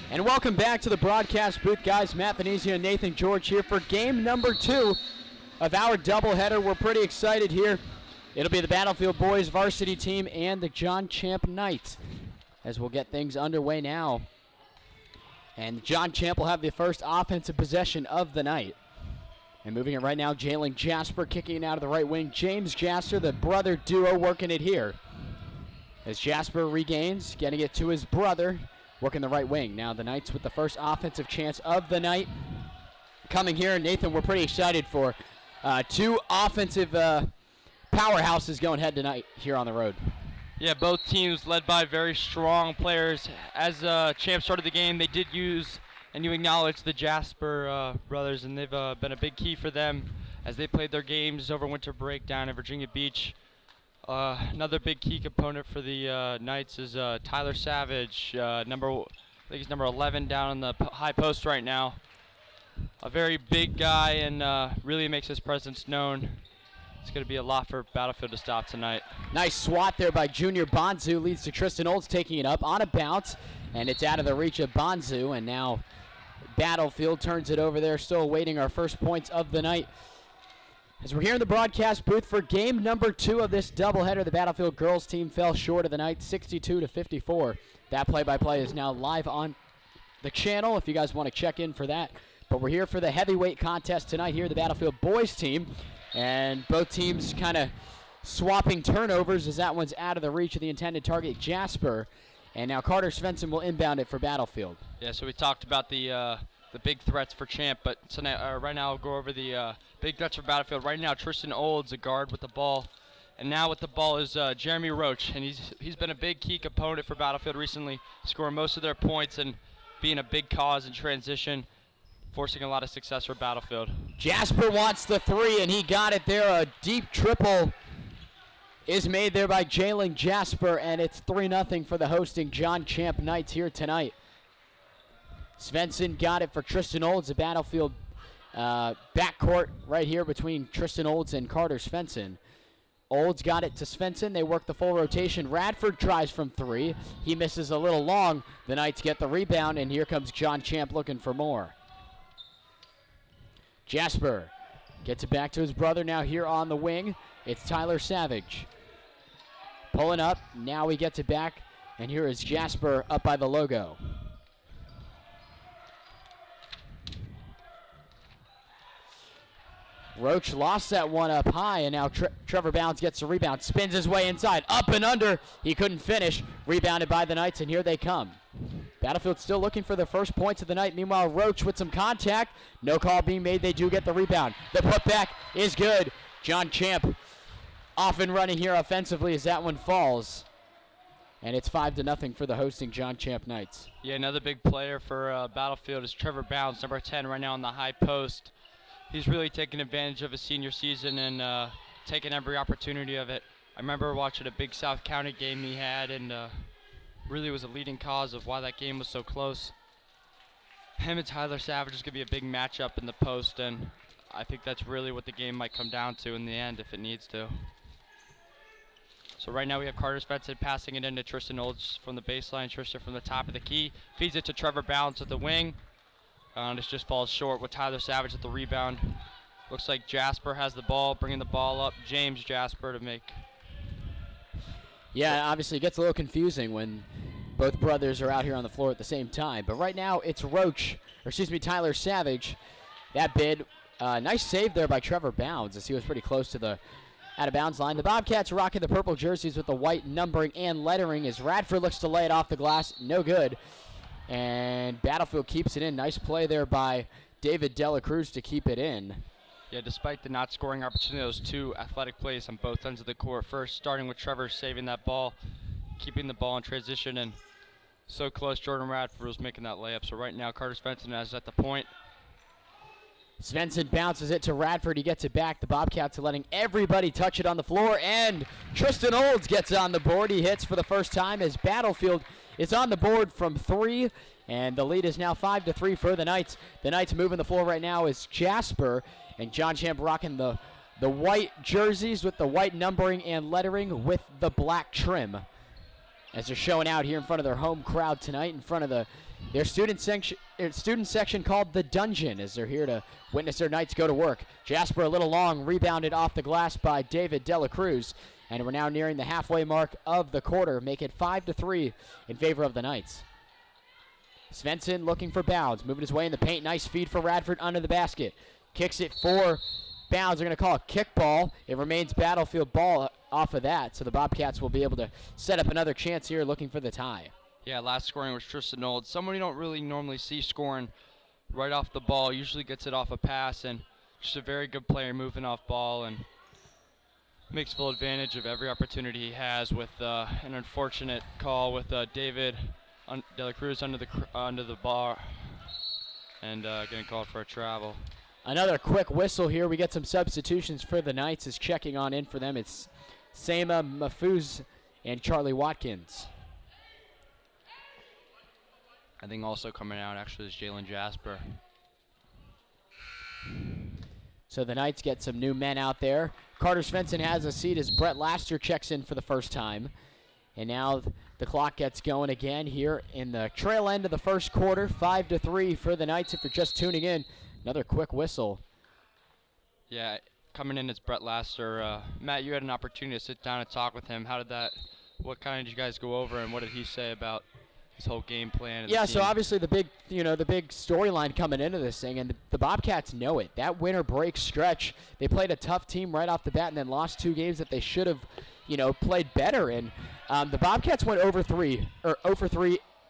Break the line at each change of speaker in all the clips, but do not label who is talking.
And welcome back to the broadcast booth, guys. Matt Venezia and Nathan George here for game number 2 of our doubleheader. We're pretty excited here. It'll be the Battlefield boys varsity team and the John Champe Knights as we'll get things underway now. And John Champe will have the first offensive possession of the night. And moving it right now, Jalen Jasper kicking it out of the right wing. James Jasper, the brother duo, working it here. As Jasper regains, getting it to his brother, working the right wing. Now the Knights with the first offensive chance of the night. Coming here, Nathan, we're pretty excited for two offensive powerhouses going head to night here on the road.
Yeah, both teams led by very strong players. As Champ started the game, they did use, and you acknowledge the Jasper brothers, and they've been a big key for them as they played their games over winter break down in Virginia Beach. Another big key component for the Knights is Tyler Savage, I think he's number 11 down on the high post right now. A very big guy and really makes his presence known. It's going to be a lot for Battlefield to stop tonight. Nice
swat there by Junior Bonzu, leads to Tristan Olds taking it up on a bounce, and it's out of the reach of Bonzu, and now Battlefield turns it over there, still awaiting our first points of the night. As we're here in the broadcast booth for game number 2 of this doubleheader, the Battlefield girls team fell short of the night, 62-54. That play-by-play is now live on the channel if you guys want to check in for that. But we're here for the heavyweight contest tonight here, the Battlefield boys team. And both teams kind of swapping turnovers as that one's out of the reach of the intended target, Jasper. And now Carter Svensson will inbound it for Battlefield.
Yeah, so we talked about the big threats for Champ, but tonight, right now I'll go over the big threats for Battlefield. Right now, Tristan Olds, a guard with the ball. And now with the ball is Jeremy Roach, and he's been a big key component for Battlefield recently, scoring most of their points and being a big cause in transition, forcing a lot of success for Battlefield.
Jasper wants the 3, and he got it there. A deep triple is made there by Jalen Jasper, and it's 3-0 for the hosting John Champe Knights here tonight. Svensson got it for Tristan Olds, the Battlefield backcourt right here between Tristan Olds and Carter Svensson. Olds got it to Svensson. They work the full rotation. Radford tries from 3. He misses a little long. The Knights get the rebound, and here comes John Champe looking for more. Jasper gets it back to his brother now here on the wing. It's Tyler Savage. Pulling up. Now he gets it back, and here is Jasper up by the logo. Roach lost that one up high, and now Trevor Bounds gets the rebound. Spins his way inside. Up and under. He couldn't finish. Rebounded by the Knights, and here they come. Battlefield still looking for the first points of the night. Meanwhile, Roach with some contact. No call being made. They do get the rebound. The putback is good. John Champe off and running here offensively as that one falls. And it's 5-0 for the hosting John Champe Knights.
Yeah, another big player for Battlefield is Trevor Bounds, number 10 right now on the high post. He's really taking advantage of his senior season and taking every opportunity of it. I remember watching a big South County game he had, and really was a leading cause of why that game was so close. Him and Tyler Savage is going to be a big matchup in the post, and I think that's really what the game might come down to in the end if it needs to. So right now we have Carter Svensson passing it into Tristan Olds from the baseline. Tristan from the top of the key. Feeds it to Trevor Bounds at the wing. This just falls short with Tyler Savage at the rebound. Looks like Jasper has the ball, bringing the ball up. James Jasper to make.
Yeah, obviously it gets a little confusing when both brothers are out here on the floor at the same time. But right now it's Tyler Savage. That bid, nice save there by Trevor Bounds as he was pretty close to the out-of-bounds line. The Bobcats rocking the purple jerseys with the white numbering and lettering as Radford looks to lay it off the glass. No good. And Battlefield keeps it in. Nice play there by David Dela Cruz to keep it in.
Yeah, despite the not scoring opportunity, those two athletic plays on both ends of the court. First, starting with Trevor saving that ball, keeping the ball in transition, and so close. Jordan Radford was making that layup. So right now, Carter Svensson is at the point.
Svensson bounces it to Radford. He gets it back. The Bobcats are letting everybody touch it on the floor, and Tristan Olds gets on the board. He hits for the first time as Battlefield is on the board from 3, and the lead is now 5-3 for the Knights. The Knights moving the floor right now is Jasper, and John Champe rocking the white jerseys with the white numbering and lettering with the black trim as they're showing out here in front of their home crowd tonight, in front of the their student section called the Dungeon, as they're here to witness their Knights go to work. Jasper a little long, rebounded off the glass by David Dela Cruz, and we're now nearing the halfway mark of the quarter, make it 5-3 in favor of the Knights. Svensson looking for Bounds, moving his way in the paint. Nice feed for Radford under the basket. Kicks it for Bounds. They're going to call a kick ball. It remains Battlefield ball off of that, so the Bobcats will be able to set up another chance here looking for the tie.
Yeah, last scoring was Tristan Nold. Someone you don't really normally see scoring right off the ball. Usually gets it off a pass, and just a very good player moving off ball and makes full advantage of every opportunity he has with an unfortunate call with David Dela Cruz under the bar and getting called for a travel.
Another quick whistle here. We get some substitutions for the Knights. Is checking on in for them. It's Sama Mafuz and Charlie Watkins.
I think also coming out actually is Jalen Jasper.
So the Knights get some new men out there. Carter Svensson has a seat as Brett Laster checks in for the first time. And now the clock gets going again here in the trail end of the first quarter. 5-3 for the Knights if you're just tuning in. Another quick whistle.
Yeah, coming in as Brett Laster. Matt, you had an opportunity to sit down and talk with him. What kind did you guys go over, and what did he say about his whole game plan?
Yeah, so obviously the big storyline coming into this thing, and the Bobcats know it. That winter break stretch, they played a tough team right off the bat and then lost 2 games that they should have, played better in. The Bobcats went over 3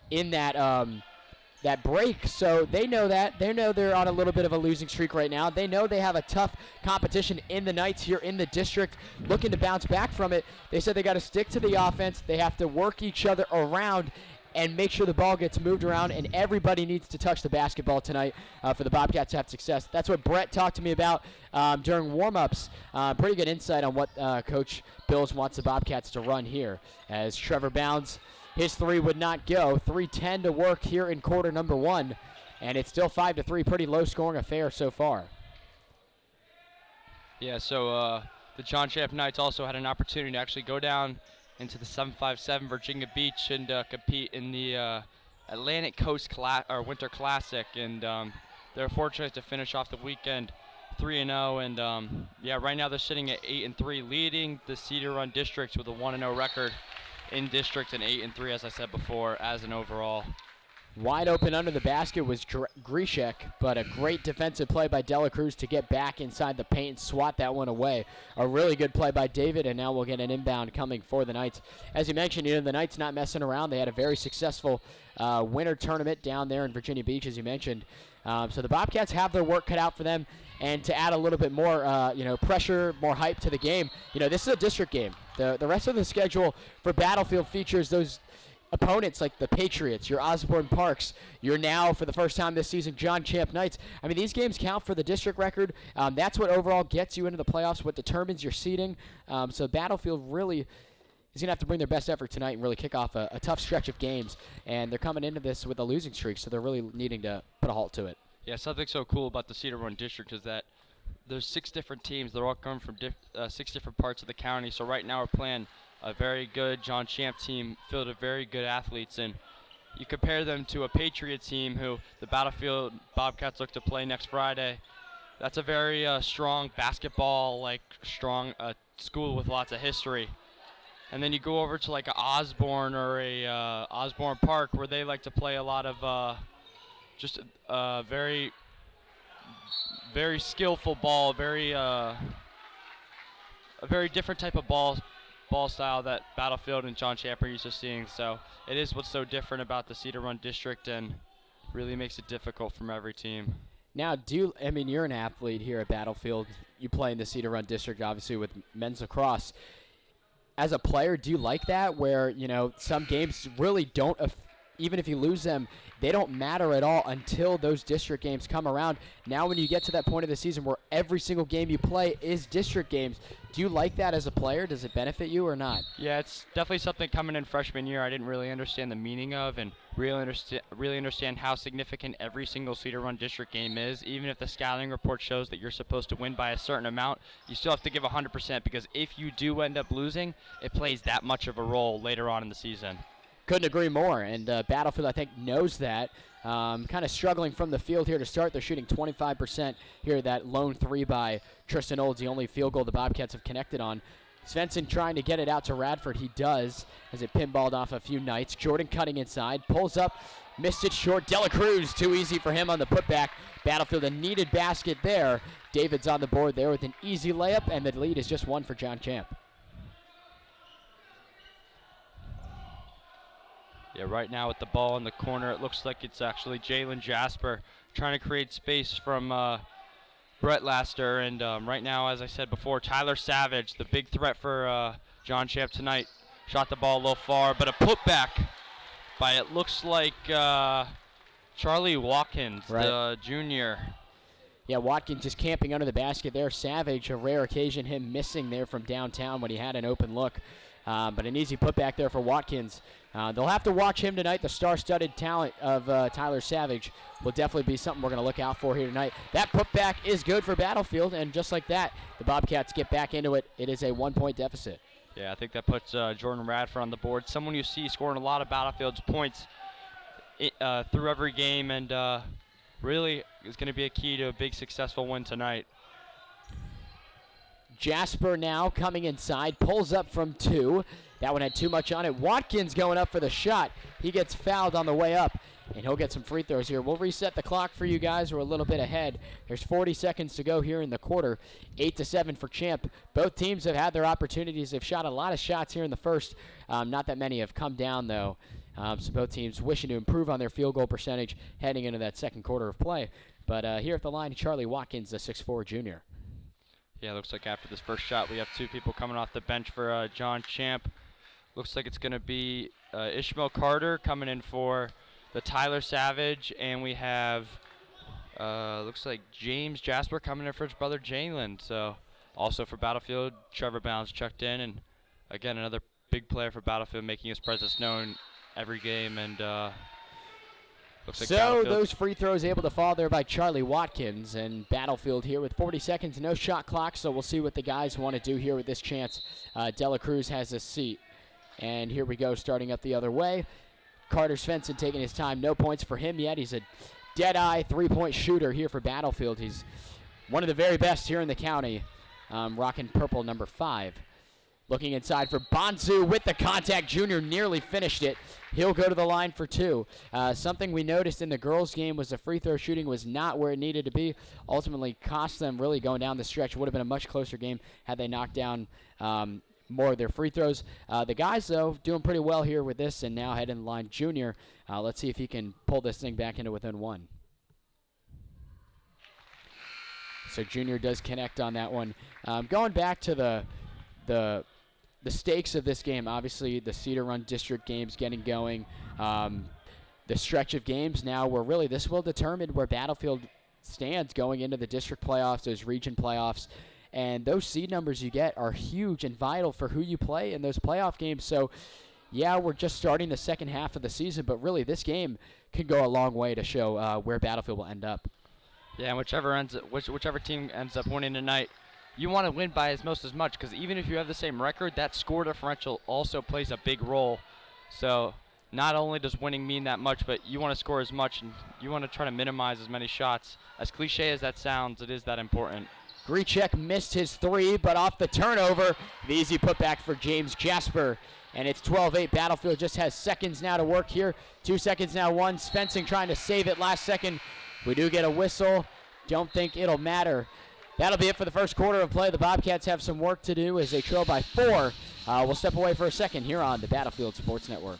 in that break, so they know that. They know they're on a little bit of a losing streak right now. They know they have a tough competition in the Knights here in the district, looking to bounce back from it. They said they got to stick to the offense. They have to work each other around and make sure the ball gets moved around, and everybody needs to touch the basketball tonight for the Bobcats to have success. That's what Brett talked to me about during warm-ups. Pretty good insight on what Coach Bills wants the Bobcats to run here. As Trevor Bounds, his 3 would not go. 3:10 to work here in quarter number 1, and it's still 5-3. Pretty low-scoring affair so far.
Yeah, so the John Champe Knights also had an opportunity to actually go down into the 757 Virginia Beach and compete in the Atlantic Coast Winter Classic, and they're fortunate to finish off the weekend 3-0, and right now they're sitting at 8-3, leading the Cedar Run Districts with a 1-0 record in district and 8-3, as I said before, as an overall.
Wide open under the basket was Grishek, but a great defensive play by Dela Cruz to get back inside the paint and swat that one away. A really good play by David, and now we'll get an inbound coming for the Knights. As you mentioned, the Knights not messing around. They had a very successful winter tournament down there in Virginia Beach, as you mentioned. So the Bobcats have their work cut out for them, and to add a little bit more, pressure, more hype to the game, this is a district game. The rest of the schedule for Battlefield features those opponents like the Patriots, your Osborne Parks, your now, for the first time this season, John Champe Knights. I mean, these games count for the district record. That's what overall gets you into the playoffs, what determines your seeding. So Battlefield really is going to have to bring their best effort tonight and really kick off a tough stretch of games. And they're coming into this with a losing streak, so they're really needing to put a halt to it.
Yeah, something so cool about the Cedar Run District is that there's 6 different teams. They're all coming from 6 different parts of the county. So right now we're playing a very good John Champe team filled with very good athletes, and you compare them to a Patriot team who the Battlefield Bobcats look to play next Friday. That's a very strong basketball, strong school with lots of history. And then you go over to like a Osborne or a Osborne Park, where they like to play a lot of just very, very skillful ball, a very different type of ball style that Battlefield and John Champe are used to seeing. So it is what's so different about the Cedar Run District, and really makes it difficult from every team.
Now, you're an athlete here at Battlefield. You play in the Cedar Run District, obviously, with men's lacrosse. As a player, do you like that, where, some games really don't, even if you lose them, they don't matter at all until those district games come around? Now when you get to that point of the season where every single game you play is district games, do you like that as a player? Does it benefit you or not?
Yeah, it's definitely something coming in freshman year I didn't really understand the meaning of, and really understand how significant every single Cedar Run District game is. Even if the scouting report shows that you're supposed to win by a certain amount, you still have to give 100%, because if you do end up losing, it plays that much of a role later on in the season.
Couldn't agree more, and Battlefield, I think, knows that. Kind of struggling from the field here to start. They're shooting 25% here. That lone three by Tristan Olds, the only field goal the Bobcats have connected on. Svensson trying to get it out to Radford. He does, as it pinballed off a few Knights. Jordan cutting inside, pulls up, missed it short. Dela Cruz, too easy for him on the putback. Battlefield, a needed basket there. David's on the board there with an easy layup, and the lead is just one for John Champ.
Yeah, right now with the ball in the corner, it looks like it's actually Jalen Jasper trying to create space from Brett Laster. And right now, as I said before, Tyler Savage, the big threat for John Champ tonight, shot the ball a little far, but a putback by, it looks like, Charlie Watkins, the junior.
Yeah, Watkins just camping under the basket there. Savage, a rare occasion, him missing there from downtown when he had an open look. But an easy putback there for Watkins. They'll have to watch him tonight. The star-studded talent of Tyler Savage will definitely be something we're going to look out for here tonight. That putback is good for Battlefield, and just like that, the Bobcats get back into it. It is a 1-point deficit.
Yeah, I think that puts Jordan Radford on the board. Someone you see scoring a lot of Battlefield's points through every game, and really is going to be a key to a big successful win tonight.
Jasper now coming inside, pulls up from 2. That one had too much on it. Watkins going up for the shot. He gets fouled on the way up, and he'll get some free throws here. We'll reset the clock for you guys. We're a little bit ahead. There's 40 seconds to go here in the quarter. 8-7 for Champ. Both teams have had their opportunities. They've shot a lot of shots here in the first. Not that many have come down, though. So both teams wishing to improve on their field goal percentage heading into that second quarter of play. But here at the line, Charlie Watkins, the 6'4 junior.
Yeah, looks like after this first shot, we have two people coming off the bench for John Champ. Looks like it's going to be Ishmael Carter coming in for the Tyler Savage, and we have, looks like James Jasper coming in for his brother Jalen. So also for Battlefield, Trevor Bounds checked in, and again, another big player for Battlefield, making his presence known every game, and looks like
so those free throws able to fall there by Charlie Watkins, and Battlefield here with 40 seconds, no shot clock, so we'll see what the guys want to do here with this chance. Dela Cruz has a seat, and here we go, starting up the other way. Carter Svensson taking his time, no points for him yet. He's a dead-eye three-point shooter here for Battlefield. He's one of the very best here in the county, rocking purple number 5. Looking inside for Bonsu with the contact. Junior nearly finished it. He'll go to the line for 2. Something we noticed in the girls' game was the free throw shooting was not where it needed to be. Ultimately cost them really going down the stretch. Would have been a much closer game had they knocked down more of their free throws. The guys, though, doing pretty well here with this, and now head in the line. Junior, let's see if he can pull this thing back into within 1. So Junior does connect on that one. Going back to the stakes of this game, obviously the Cedar Run District games getting going. The stretch of games now where really this will determine where Battlefield stands going into the district playoffs, those region playoffs. And those seed numbers you get are huge and vital for who you play in those playoff games. So, yeah, we're just starting the second half of the season, but really this game can go a long way to show where Battlefield will end up.
Yeah, and whichever team ends up winning tonight, you want to win by as much, because even if you have the same record, that score differential also plays a big role. So not only does winning mean that much, but you want to score as much, and you want to try to minimize as many shots. As cliche as that sounds, it is that important.
Grichek missed his 3, but off the turnover, the easy putback for James Jasper. And it's 12-8. Battlefield just has seconds now to work here. 2 seconds now, 1. Svensson trying to save it last second. We do get a whistle. Don't think it'll matter. That'll be it for the first quarter of play. The Bobcats have some work to do as they trail by 4. We'll step away for a second here on the Battlefield Sports Network.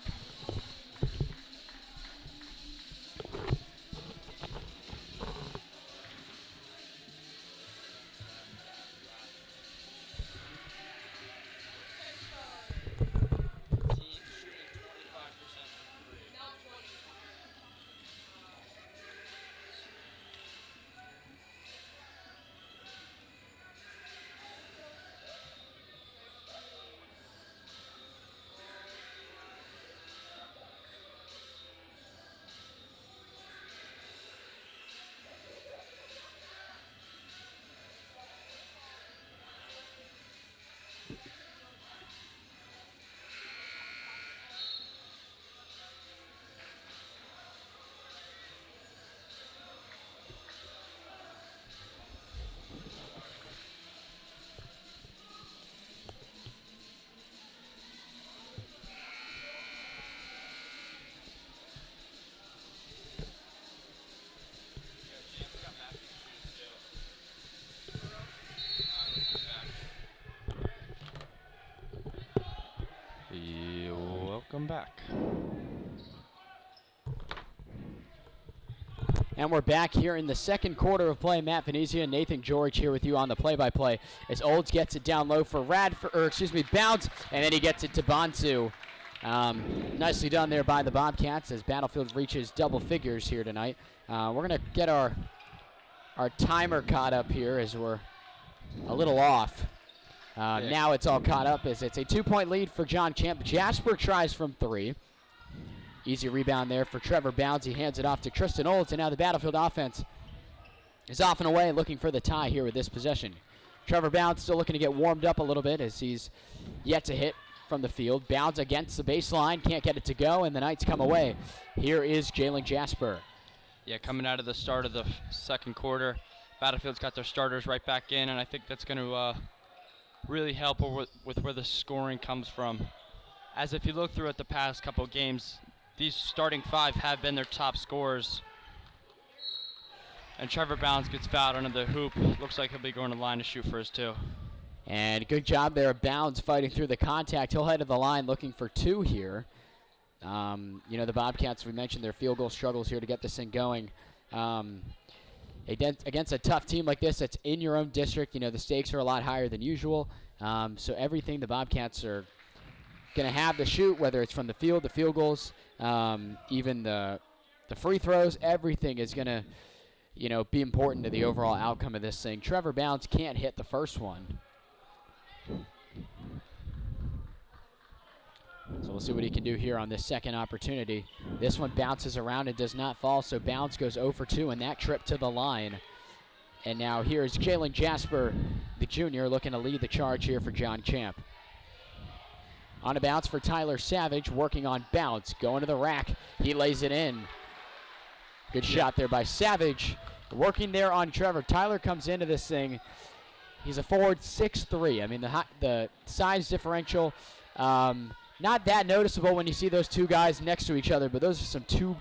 back.
And we're back here in the second quarter of play. Matt Venezia and Nathan George here with you on the play-by-play as Olds gets it down low for Bounds, and then he gets it to Bonsu. Nicely done there by the Bobcats as Battlefield reaches double figures here tonight. We're going to get our timer caught up here as we're a little off. Now it's all caught up as it's a 2-point lead for John Champe. Jasper tries from 3. Easy rebound there for Trevor Bounds. He hands it off to Tristan Olds, and now the Battlefield offense is off and away looking for the tie here with this possession. Trevor Bounds still looking to get warmed up a little bit as he's yet to hit from the field. Bounds against the baseline, can't get it to go, and the Knights come away. Here is Jalen Jasper.
Yeah, coming out of the start of the second quarter, Battlefield's got their starters right back in, and I think that's going to really help with where the scoring comes from. As if you look through at the past couple of games, these starting 5 have been their top scorers. And Trevor Bounds gets fouled under the hoop. Looks like he'll be going to the line to shoot for his 2.
And good job there of Bounds fighting through the contact. He'll head to the line looking for 2 here. The Bobcats, we mentioned their field goal struggles here to get this thing going. Against a tough team like this that's in your own district, the stakes are a lot higher than usual. So everything the Bobcats are going to have to shoot, whether it's from the field, the field goals, even the free throws, everything is going to, be important to the overall outcome of this thing. Trevor Bounds can't hit the first one. So we'll see what he can do here on this second opportunity. This one bounces around and does not fall, so Bounds goes 0 for 2 in that trip to the line. And now here's Jalen Jasper, the junior, looking to lead the charge here for John Champe. On a bounce for Tyler Savage, working on Bounce, going to the rack. He lays it in. Good shot there by Savage. Working there on Trevor. Tyler comes into this thing. He's a forward 6'3". I mean, the size differential, not that noticeable when you see those 2 guys next to each other, but those are some 2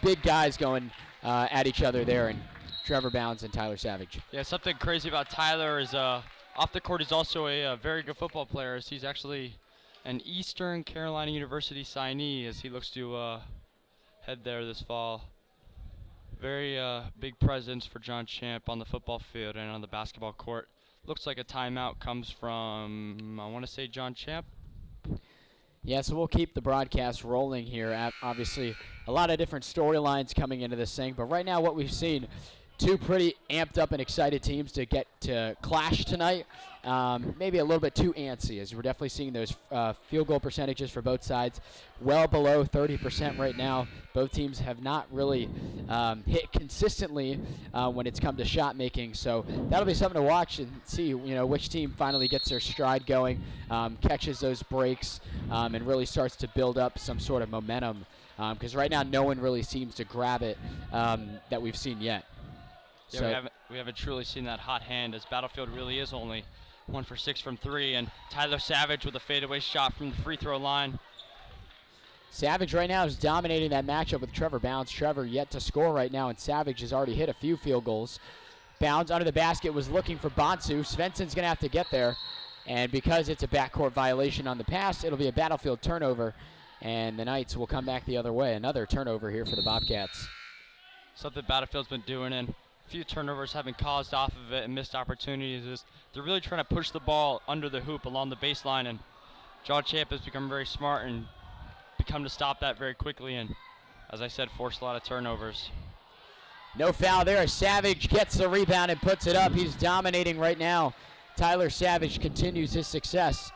big guys going at each other there, and Trevor Bounds and Tyler Savage.
Yeah, something crazy about Tyler is off the court he's also a very good football player. As he's actually an Eastern Carolina University signee as he looks to head there this fall. Very big presence for John Champe on the football field and on the basketball court. Looks like a timeout comes from, I want to say, John Champe.
Yeah, so we'll keep the broadcast rolling here. Obviously, a lot of different storylines coming into this thing, but right now what we've seen, 2 pretty amped up and excited teams to get to clash tonight. Maybe a little bit too antsy, as we're definitely seeing those field goal percentages for both sides well below 30% right now. Both teams have not really hit consistently when it's come to shot making, so that'll be something to watch and see which team finally gets their stride going, catches those breaks, and really starts to build up some sort of momentum, because right now no one really seems to grab it that we've seen yet.
Yeah, so we haven't truly seen that hot hand, as Battlefield really is only 1 for 6 from 3, and Tyler Savage with a fadeaway shot from the free throw line.
Savage right now is dominating that matchup with Trevor Bounds. Trevor yet to score right now, and Savage has already hit a few field goals. Bounds under the basket was looking for Bonsu. Svensson's going to have to get there, and because it's a backcourt violation on the pass, it'll be a Battlefield turnover, and the Knights will come back the other way. Another turnover here for the Bobcats.
Something Battlefield's been doing, and few turnovers having caused off of it and missed opportunities is they're really trying to push the ball under the hoop along the baseline, and John Champe has become very smart and become to stop that very quickly, and as I said, forced a lot of turnovers.
No foul there. Savage gets the rebound and puts it up. He's dominating right now. Tyler Savage continues his success,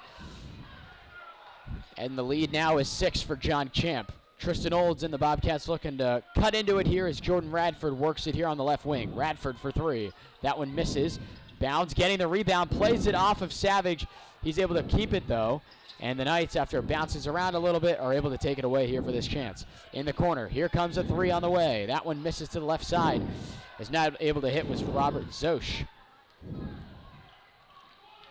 and the lead now is 6 for John Champe. Tristan Olds and the Bobcats looking to cut into it here as Jordan Radford works it here on the left wing. Radford for 3. That one misses. Bounds getting the rebound, plays it off of Savage. He's able to keep it though. And the Knights, after it bounces around a little bit, are able to take it away here for this chance. In the corner, here comes a 3 on the way. That one misses to the left side. Is not able to hit was Robert Zosch.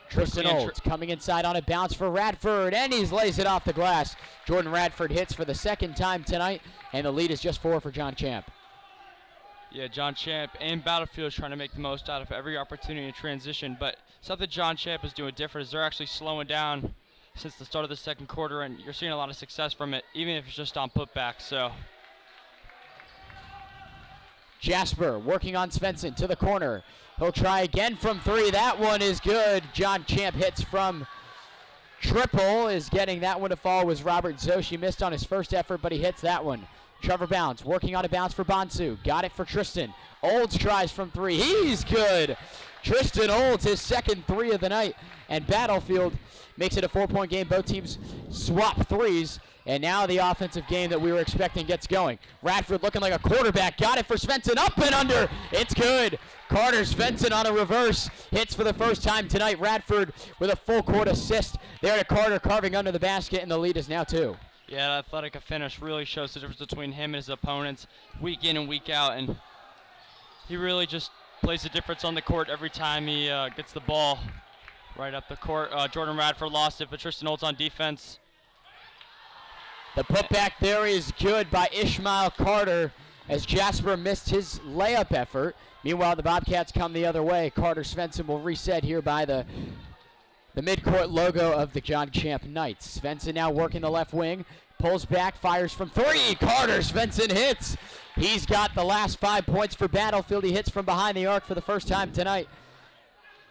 Tristan Olds coming inside on a bounce for Radford, and he lays it off the glass. Jordan Radford hits for the second time tonight, and the lead is just 4 for John Champe.
Yeah, John Champe and Battlefield is trying to make the most out of every opportunity in transition, but something John Champe is doing different is they're actually slowing down since the start of the second quarter, and you're seeing a lot of success from it, even if it's just on putbacks. So
Jasper working on Svensson to the corner. He'll try again from three. That one is good. John Champ hits from triple. Is getting that one to fall was Robert Zosh. He missed on his first effort, but he hits that one. Trevor Bounds working on a bounce for Bonsu. Got it for Tristan. Olds tries from three. He's good. Tristan Olds, his second three of the night. And Battlefield makes it a 4-point game. Both teams swap threes. And now the offensive game that we were expecting gets going. Radford looking like a quarterback. Got it for Svensson. Up and under. It's good. Carter Svensson on a reverse. Hits for the first time tonight. Radford with a full court assist. There to Carter, carving under the basket, and the lead is now 2.
yeah, the athletic finish really shows the difference between him and his opponents week in and week out. And he really just plays the difference on the court every time he gets the ball right up the court. Jordan Radford lost it, but Tristan Olds on defense.
The putback there is good by Ishmael Carter as Jasper missed his layup effort. Meanwhile, the Bobcats come the other way. Carter Svensson will reset here by the midcourt logo of the John Champ Knights. Svensson now working the left wing. Pulls back, fires from three. Carter Svensson hits. He's got the last 5 points for Battlefield. He hits from behind the arc for the first time tonight.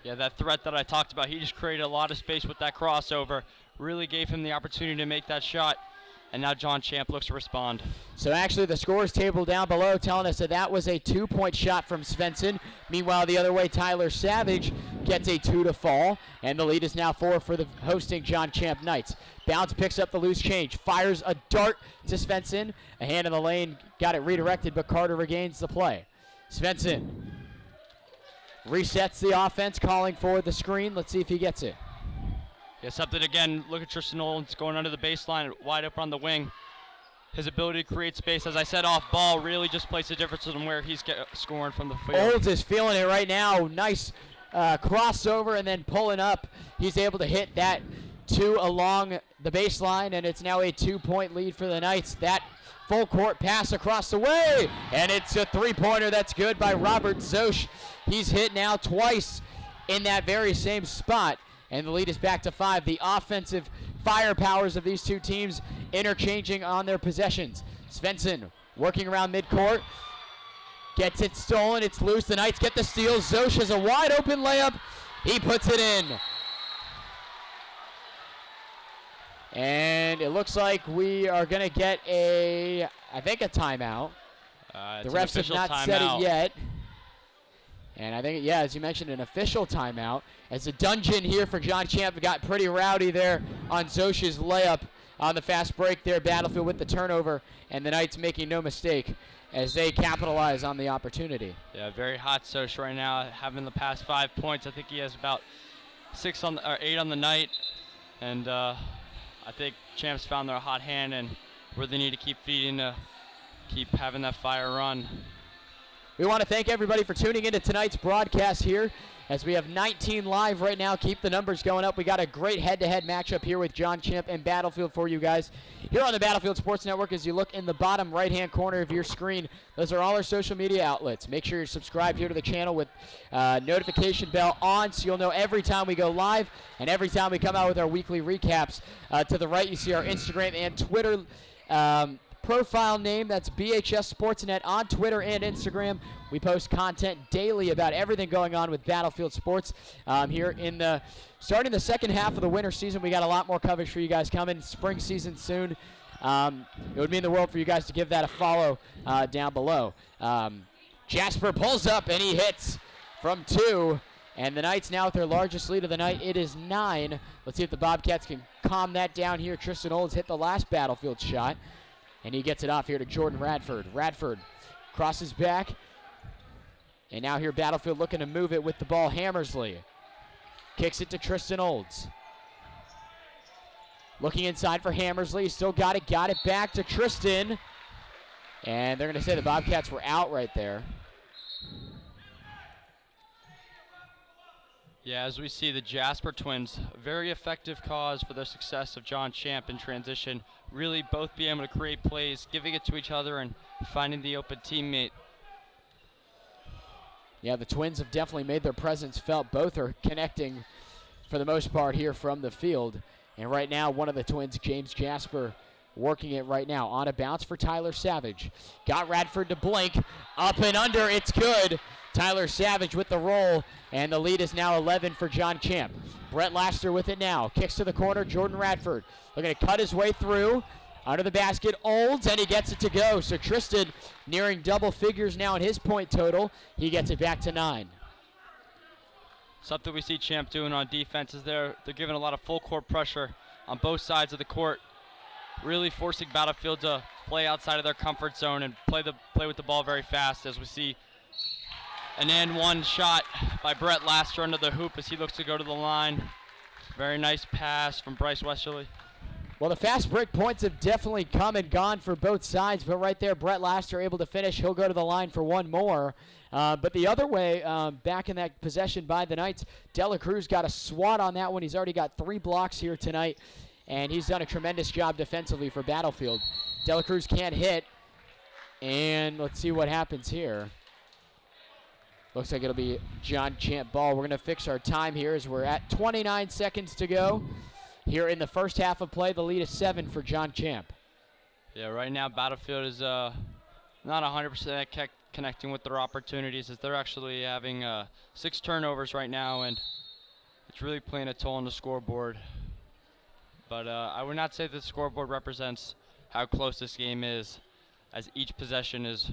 Yeah, that threat that I talked about, he just created a lot of space with that crossover. Really gave him the opportunity to make that shot. And now John Champ looks to respond.
So actually the scores table down below telling us that was a 2-point shot from Svensson. Meanwhile, the other way, Tyler Savage gets a 2 to fall. And the lead is now 4 for the hosting John Champ Knights. Bounce picks up the loose change. Fires a dart to Svensson. A hand in the lane. Got it redirected, but Carter regains the play. Svensson resets the offense, calling for the screen. Let's see if he gets it.
Yeah, something again. Look at Tristan Olds going under the baseline, wide open on the wing. His ability to create space, as I said, off ball really just plays the difference in where he's scoring from the field.
Olds is feeling it right now. Nice crossover and then pulling up. He's able to hit that 2 along the baseline, and it's now a 2-point lead for the Knights. That full court pass across the way, and it's a 3-pointer. That's good by Robert Zosh. He's hit now twice in that very same spot. And the lead is back to 5. The offensive firepowers of these two teams interchanging on their possessions. Svensson working around midcourt. Gets it stolen. It's loose. The Knights get the steal. Zosh has a wide open layup. He puts it in. And it looks like we are going to get a timeout. The refs have not said it yet. And I think, yeah, as you mentioned, an official timeout. As the dungeon here for John Champ got pretty rowdy there on Zosh's layup on the fast break there. Battlefield with the turnover, and the Knights making no mistake as they capitalize on the opportunity.
Yeah, very hot Zosh right now, having the past 5 points. I think he has about 8 on the night. And I think Champs found their hot hand and really need to keep feeding to keep having that fire run.
We want to thank everybody for tuning into tonight's broadcast here as we have 19 live right now. Keep the numbers going up. We got a great head-to-head matchup here with John Champ and Battlefield for you guys. Here on the Battlefield Sports Network, as you look in the bottom right-hand corner of your screen, those are all our social media outlets. Make sure you're subscribed here to the channel with notification bell on so you'll know every time we go live and every time we come out with our weekly recaps. To the right, you see our Instagram and Twitter profile name. That's BHS Sportsnet on Twitter and Instagram. We post content daily about everything going on with Battlefield Sports here in starting the second half of the winter season. We got a lot more coverage for you guys coming. Spring season soon. It would mean the world for you guys to give that a follow down below. Jasper pulls up and he hits from 2. And the Knights now with their largest lead of the night. It is 9. Let's see if the Bobcats can calm that down here. Tristan Olds hit the last Battlefield shot. And he gets it off here to Jordan Radford. Radford crosses back. And now here Battlefield looking to move it with the ball. Hammersley kicks it to Tristan Olds. Looking inside for Hammersley. Still got it. Got it back to Tristan. And they're going to say the Bobcats were out right there.
Yeah, as we see the Jasper twins, very effective cause for the success of John Champ in transition. Really both being able to create plays, giving it to each other, and finding the open teammate.
Yeah, the twins have definitely made their presence felt. Both are connecting for the most part here from the field. And right now, one of the twins, James Jasper, working it right now. On a bounce for Tyler Savage. Got Radford to blink. Up and under, it's good. Tyler Savage with the roll, and the lead is now 11 for John Champ. Brett Laster with it now. Kicks to the corner, Jordan Radford. Looking to cut his way through. Under the basket, Olds, and he gets it to go. So Tristan nearing double figures now in his point total. He gets it back to 9.
Something we see Champ doing on defense is they're giving a lot of full court pressure on both sides of the court, really forcing Battlefield to play outside of their comfort zone and play with the ball very fast, as we see an and one shot by Brett Laster under the hoop as he looks to go to the line. Very nice pass from Bryce Westerly.
Well, the fast break points have definitely come and gone for both sides, but right there, Brett Laster able to finish. He'll go to the line for one more. But the other way, back in that possession by the Knights, Dela Cruz got a swat on that one. He's already got 3 blocks here tonight, and he's done a tremendous job defensively for Battlefield. Dela Cruz can't hit, and let's see what happens here. Looks like it'll be John Champ ball. We're going to fix our time here as we're at 29 seconds to go. Here in the first half of play, the lead is 7 for John Champ.
Yeah, right now Battlefield is not 100% connecting with their opportunities, as they're actually having 6 turnovers right now, and it's really playing a toll on the scoreboard. But I would not say the scoreboard represents how close this game is, as each possession is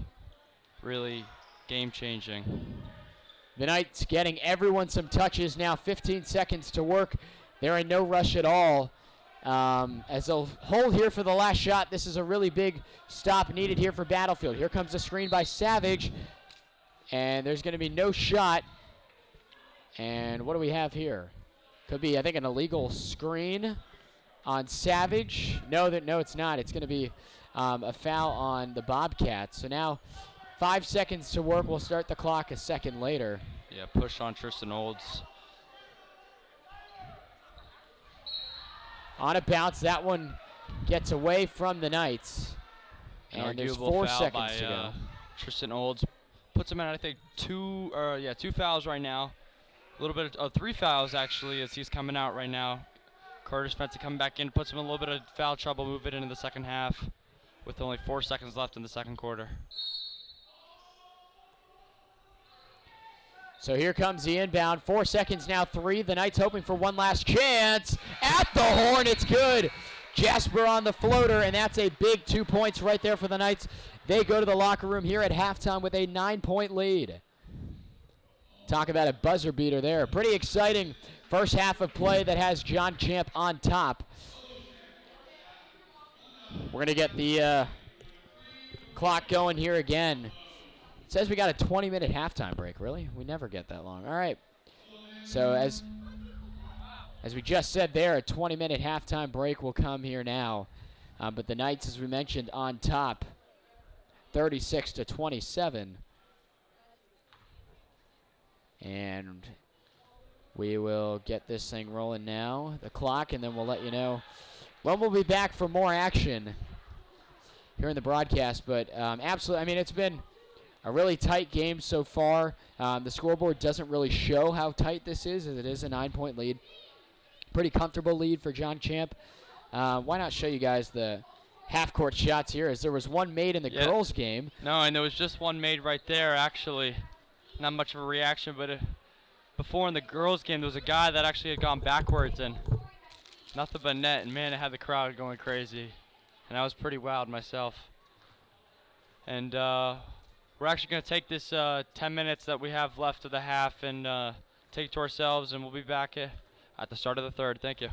really game-changing.
The Knights getting everyone some touches now. 15 seconds to work. They're in no rush at all. As they'll hold here for the last shot. This is a really big stop needed here for Battlefield. Here comes the screen by Savage. And there's going to be no shot. And what do we have here? Could be, I think, an illegal screen on Savage. No, it's not. It's going to be a foul on the Bobcats. So now 5 seconds to work. We'll start the clock a second later.
Yeah, push on Tristan Olds.
On a bounce, that one gets away from the Knights. And there's 4 seconds to go.
Tristan Olds puts him in, I think, 2 fouls right now. A little bit of 3 fouls, actually, as he's coming out right now. Curtis Spencer coming back in, puts him in a little bit of foul trouble, move it into the second half with only 4 seconds left in the second quarter.
So here comes the inbound. 4 seconds now, 3. The Knights hoping for one last chance. At the horn, it's good. Jasper on the floater, and that's a big 2 points right there for the Knights. They go to the locker room here at halftime with a 9-point lead. Talk about a buzzer beater there. Pretty exciting first half of play that has John Champ on top. We're going to get the clock going here again. It says we got a 20-minute halftime break. Really? We never get that long. All right. So as we just said there, a 20-minute halftime break will come here now. But the Knights, as we mentioned, on top, 36-27. And we will get this thing rolling now, the clock, and then we'll let you know when we'll be back for more action here in the broadcast. But absolutely, I mean, it's been a really tight game so far. The scoreboard doesn't really show how tight this is, as it is a 9-point lead. Pretty comfortable lead for John Champ. Why not show you guys the half-court shots here, as there was one made in the girls' game.
No, and there was just one made right there, actually. Not much of a reaction, but before in the girls' game, there was a guy that actually had gone backwards, and nothing but net, and man, it had the crowd going crazy. And I was pretty wild myself. And we're actually going to take this 10 minutes that we have left of the half and take it to ourselves, and we'll be back at the start of the third. Thank you.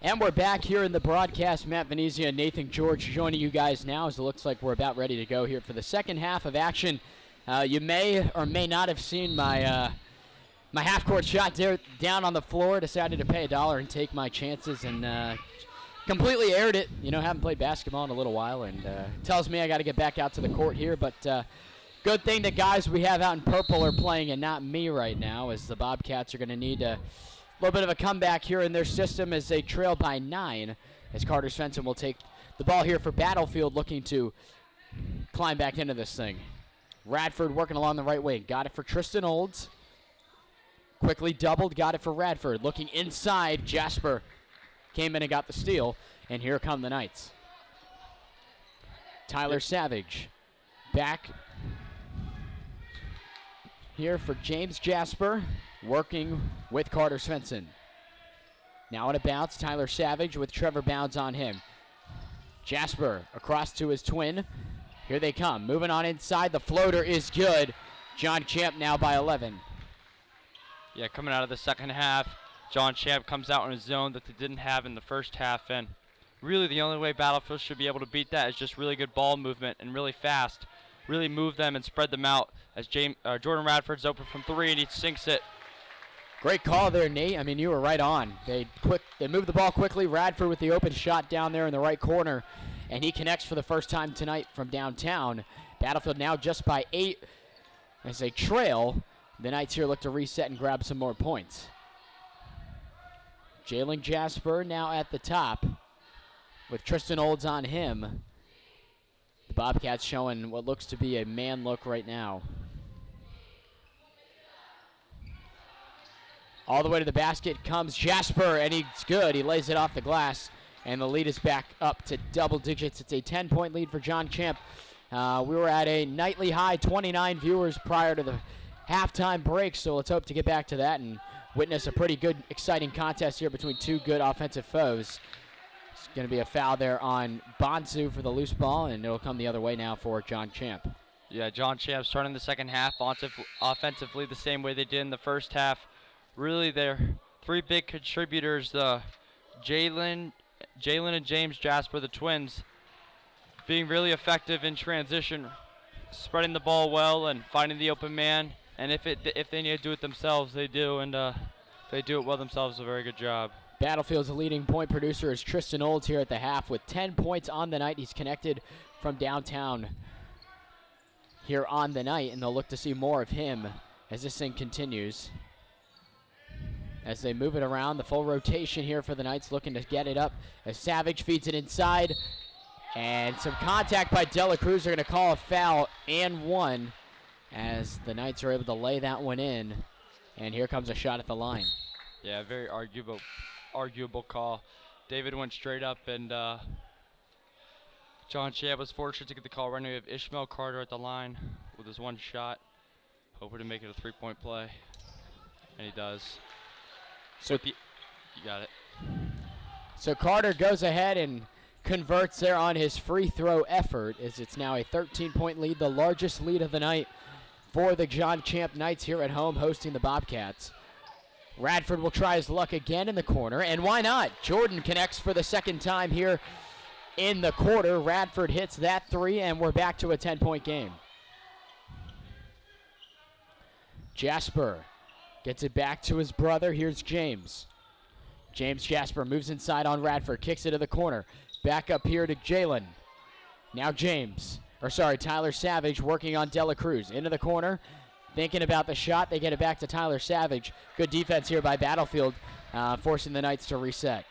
And we're back here in the broadcast. Matt Venezia and Nathan George joining you guys now as it looks like we're about ready to go here for the second half of action. You may or may not have seen my my half-court shot down on the floor. Decided to pay $1 and take my chances and completely aired it. You know, haven't played basketball in a little while, and tells me I got to get back out to the court here. But good thing the guys we have out in purple are playing and not me right now, as the Bobcats are going to need a little bit of a comeback here in their system as they trail by 9, as Carter Svensson will take the ball here for Battlefield, looking to climb back into this thing. Radford working along the right wing. Got it for Tristan Olds. Quickly doubled. Got it for Radford. Looking inside. Jasper came in and got the steal. And here come the Knights. Tyler Savage back here for James Jasper, working with Carter Svensson. Now on a bounce, Tyler Savage with Trevor Bounds on him. Jasper across to his twin. Here they come, moving on inside. The floater is good. John Champ now by 11.
Yeah, coming out of the second half, John Champ comes out in a zone that they didn't have in the first half, and really the only way Battlefield should be able to beat that is just really good ball movement and really fast. Really move them and spread them out as Jordan Radford's open from 3 and he sinks it.
Great call there, Nate. I mean, you were right on. They moved the ball quickly. Radford with the open shot down there in the right corner, and he connects for the first time tonight from downtown. Battlefield now just by 8 as they trail. The Knights here look to reset and grab some more points. Jalen Jasper now at the top with Tristan Olds on him. The Bobcats showing what looks to be a man look right now. All the way to the basket comes Jasper, and he's good. He lays it off the glass, and the lead is back up to double digits. It's a 10-point lead for John Champ. We were at a nightly high 29 viewers prior to the halftime break, so let's hope to get back to that and witness a pretty good, exciting contest here between two good offensive foes. It's going to be a foul there on Bonsu for the loose ball, and it'll come the other way now for John Champ.
Yeah, John Champ starting the second half offensively the same way they did in the first half. Really, their 3 big contributors, Jalen and James Jasper, the twins, being really effective in transition, spreading the ball well and finding the open man. And if they need to do it themselves, they do, and they do it well themselves. A very good job.
Battlefield's leading point producer is Tristan Olds here at the half with 10 points on the night. He's connected from downtown here on the night, and they'll look to see more of him as this thing continues. As they move it around, the full rotation here for the Knights, looking to get it up as Savage feeds it inside. And some contact by Dela Cruz. They're going to call a foul and 1 as the Knights are able to lay that one in. And here comes a shot at the line.
Yeah, very arguable call. David went straight up, and John Champ was fortunate to get the call. Right now we have Ishmael Carter at the line with his one shot, hoping to make it a 3-point play, and he does.
So
you got it.
So Carter goes ahead and converts there on his free throw effort, as it's now a 13-point lead, the largest lead of the night for the John Champ Knights here at home hosting the Bobcats. Radford will try his luck again in the corner, and why not? Jordan connects for the second time here in the quarter. Radford hits that 3, and we're back to a 10-point game. Jasper gets it back to his brother. Here's James. James Jasper moves inside on Radford, kicks it to the corner. Back up here to Jalen. Now Tyler Savage working on Dela Cruz. Into the corner, thinking about the shot. They get it back to Tyler Savage. Good defense here by Battlefield, forcing the Knights to reset.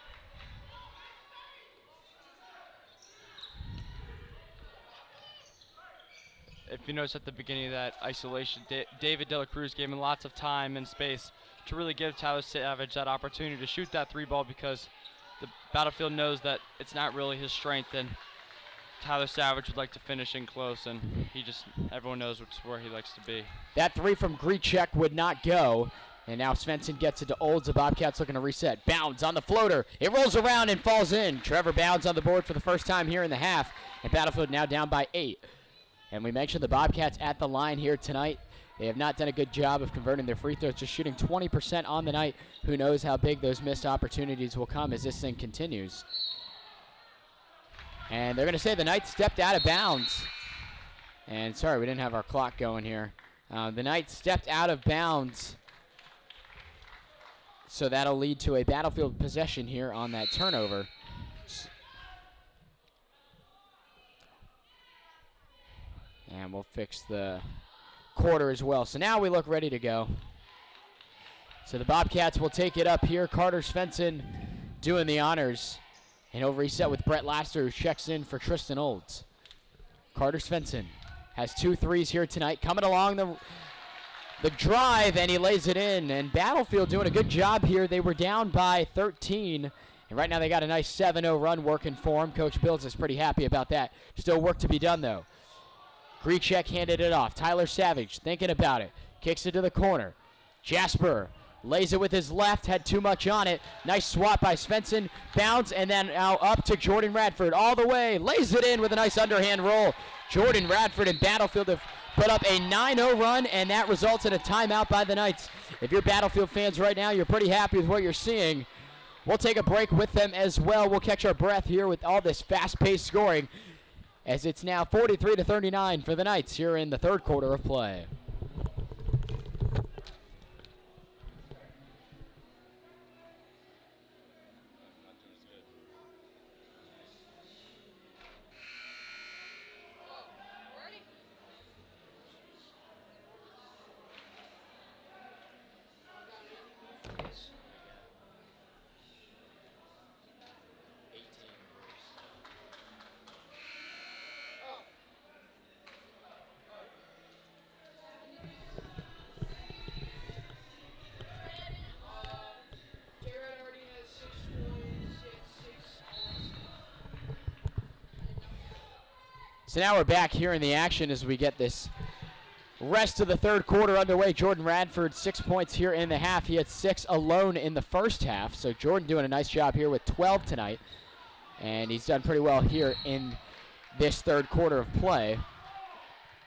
If you notice at the beginning of that isolation, David Dela Cruz gave him lots of time and space to really give Tyler Savage that opportunity to shoot that 3 ball, because the Battlefield knows that it's not really his strength, and Tyler Savage would like to finish in close, and everyone knows where he likes to be.
That 3 from Grichek would not go, and now Svensson gets it to Olds. The Bobcats looking to reset. Bounds on the floater. It rolls around and falls in. Trevor Bounds on the board for the first time here in the half, and Battlefield now down by 8. And we mentioned the Bobcats at the line here tonight. They have not done a good job of converting their free throws, just shooting 20% on the night. Who knows how big those missed opportunities will come as this thing continues. And they're going to say the Knights stepped out of bounds. And sorry, we didn't have our clock going here. The Knights stepped out of bounds. So that'll lead to a Battlefield possession here on that turnover. And we'll fix the quarter as well. So now we look ready to go. So the Bobcats will take it up here. Carter Svensson doing the honors. And he'll reset with Brett Laster, who checks in for Tristan Olds. Carter Svensson has 2 threes here tonight. Coming along the drive, and he lays it in. And Battlefield doing a good job here. They were down by 13. And right now they got a nice 7-0 run working for them. Coach Bills is pretty happy about that. Still work to be done, though. Grichek handed it off. Tyler Savage thinking about it. Kicks it to the corner. Jasper lays it with his left. Had too much on it. Nice swat by Svensson. Bounce, and then now up to Jordan Radford all the way. Lays it in with a nice underhand roll. Jordan Radford and Battlefield have put up a 9-0 run, and that results in a timeout by the Knights. If you're Battlefield fans right now, you're pretty happy with what you're seeing. We'll take a break with them as well. We'll catch our breath here with all this fast-paced scoring, as it's now 43-39 for the Knights here in the third quarter of play. So now we're back here in the action as we get this rest of the third quarter underway. Jordan Radford, 6 points here in the half. He had 6 alone in the first half. So Jordan doing a nice job here with 12 tonight. And he's done pretty well here in this third quarter of play. And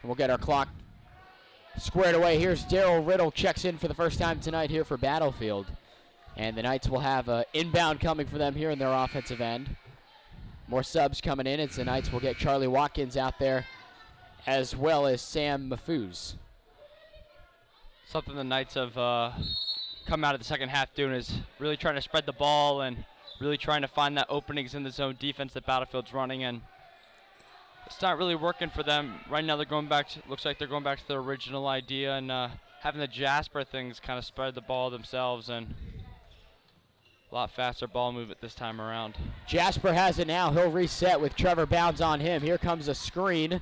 we'll get our clock squared away. Here's Daryl Riddle, checks in for the first time tonight here for Battlefield. And the Knights will have an inbound coming for them here in their offensive end. More subs coming in as the Knights will get Charlie Watkins out there, as well as Sam Mafuz.
Something the Knights have come out of the second half doing is really trying to spread the ball and really trying to find that openings in the zone defense that Battlefield's running, and it's not really working for them. Right now they're going back to, looks like they're going back to their original idea and having the Jasper things kind of spread the ball themselves, and a lot faster ball movement this time around.
Jasper has it now. He'll reset with Trevor Bounds on him. Here comes a screen.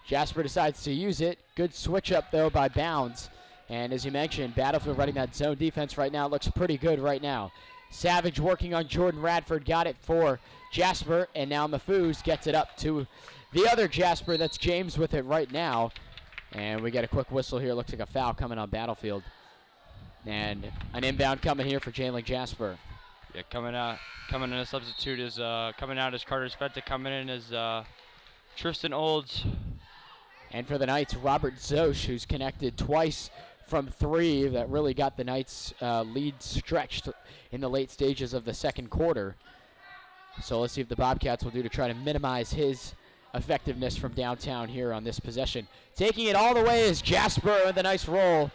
Jasper decides to use it. Good switch up, though, by Bounds. And as you mentioned, Battlefield running that zone defense right now. Looks pretty good right now. Savage working on Jordan Radford. Got it for Jasper. And now Mafuz gets it up to the other Jasper. That's James with it right now. And we get a quick whistle here. Looks like a foul coming on Battlefield. And an inbound coming here for Jalen Jasper.
Yeah, coming in a substitute is coming out as Carter Svensson, coming in as Tristan Olds.
And for the Knights, Robert Zosh, who's connected twice from 3. That really got the Knights' lead stretched in the late stages of the second quarter. So let's see if the Bobcats will do to try to minimize his effectiveness from downtown here on this possession. Taking it all the way is Jasper with a nice roll.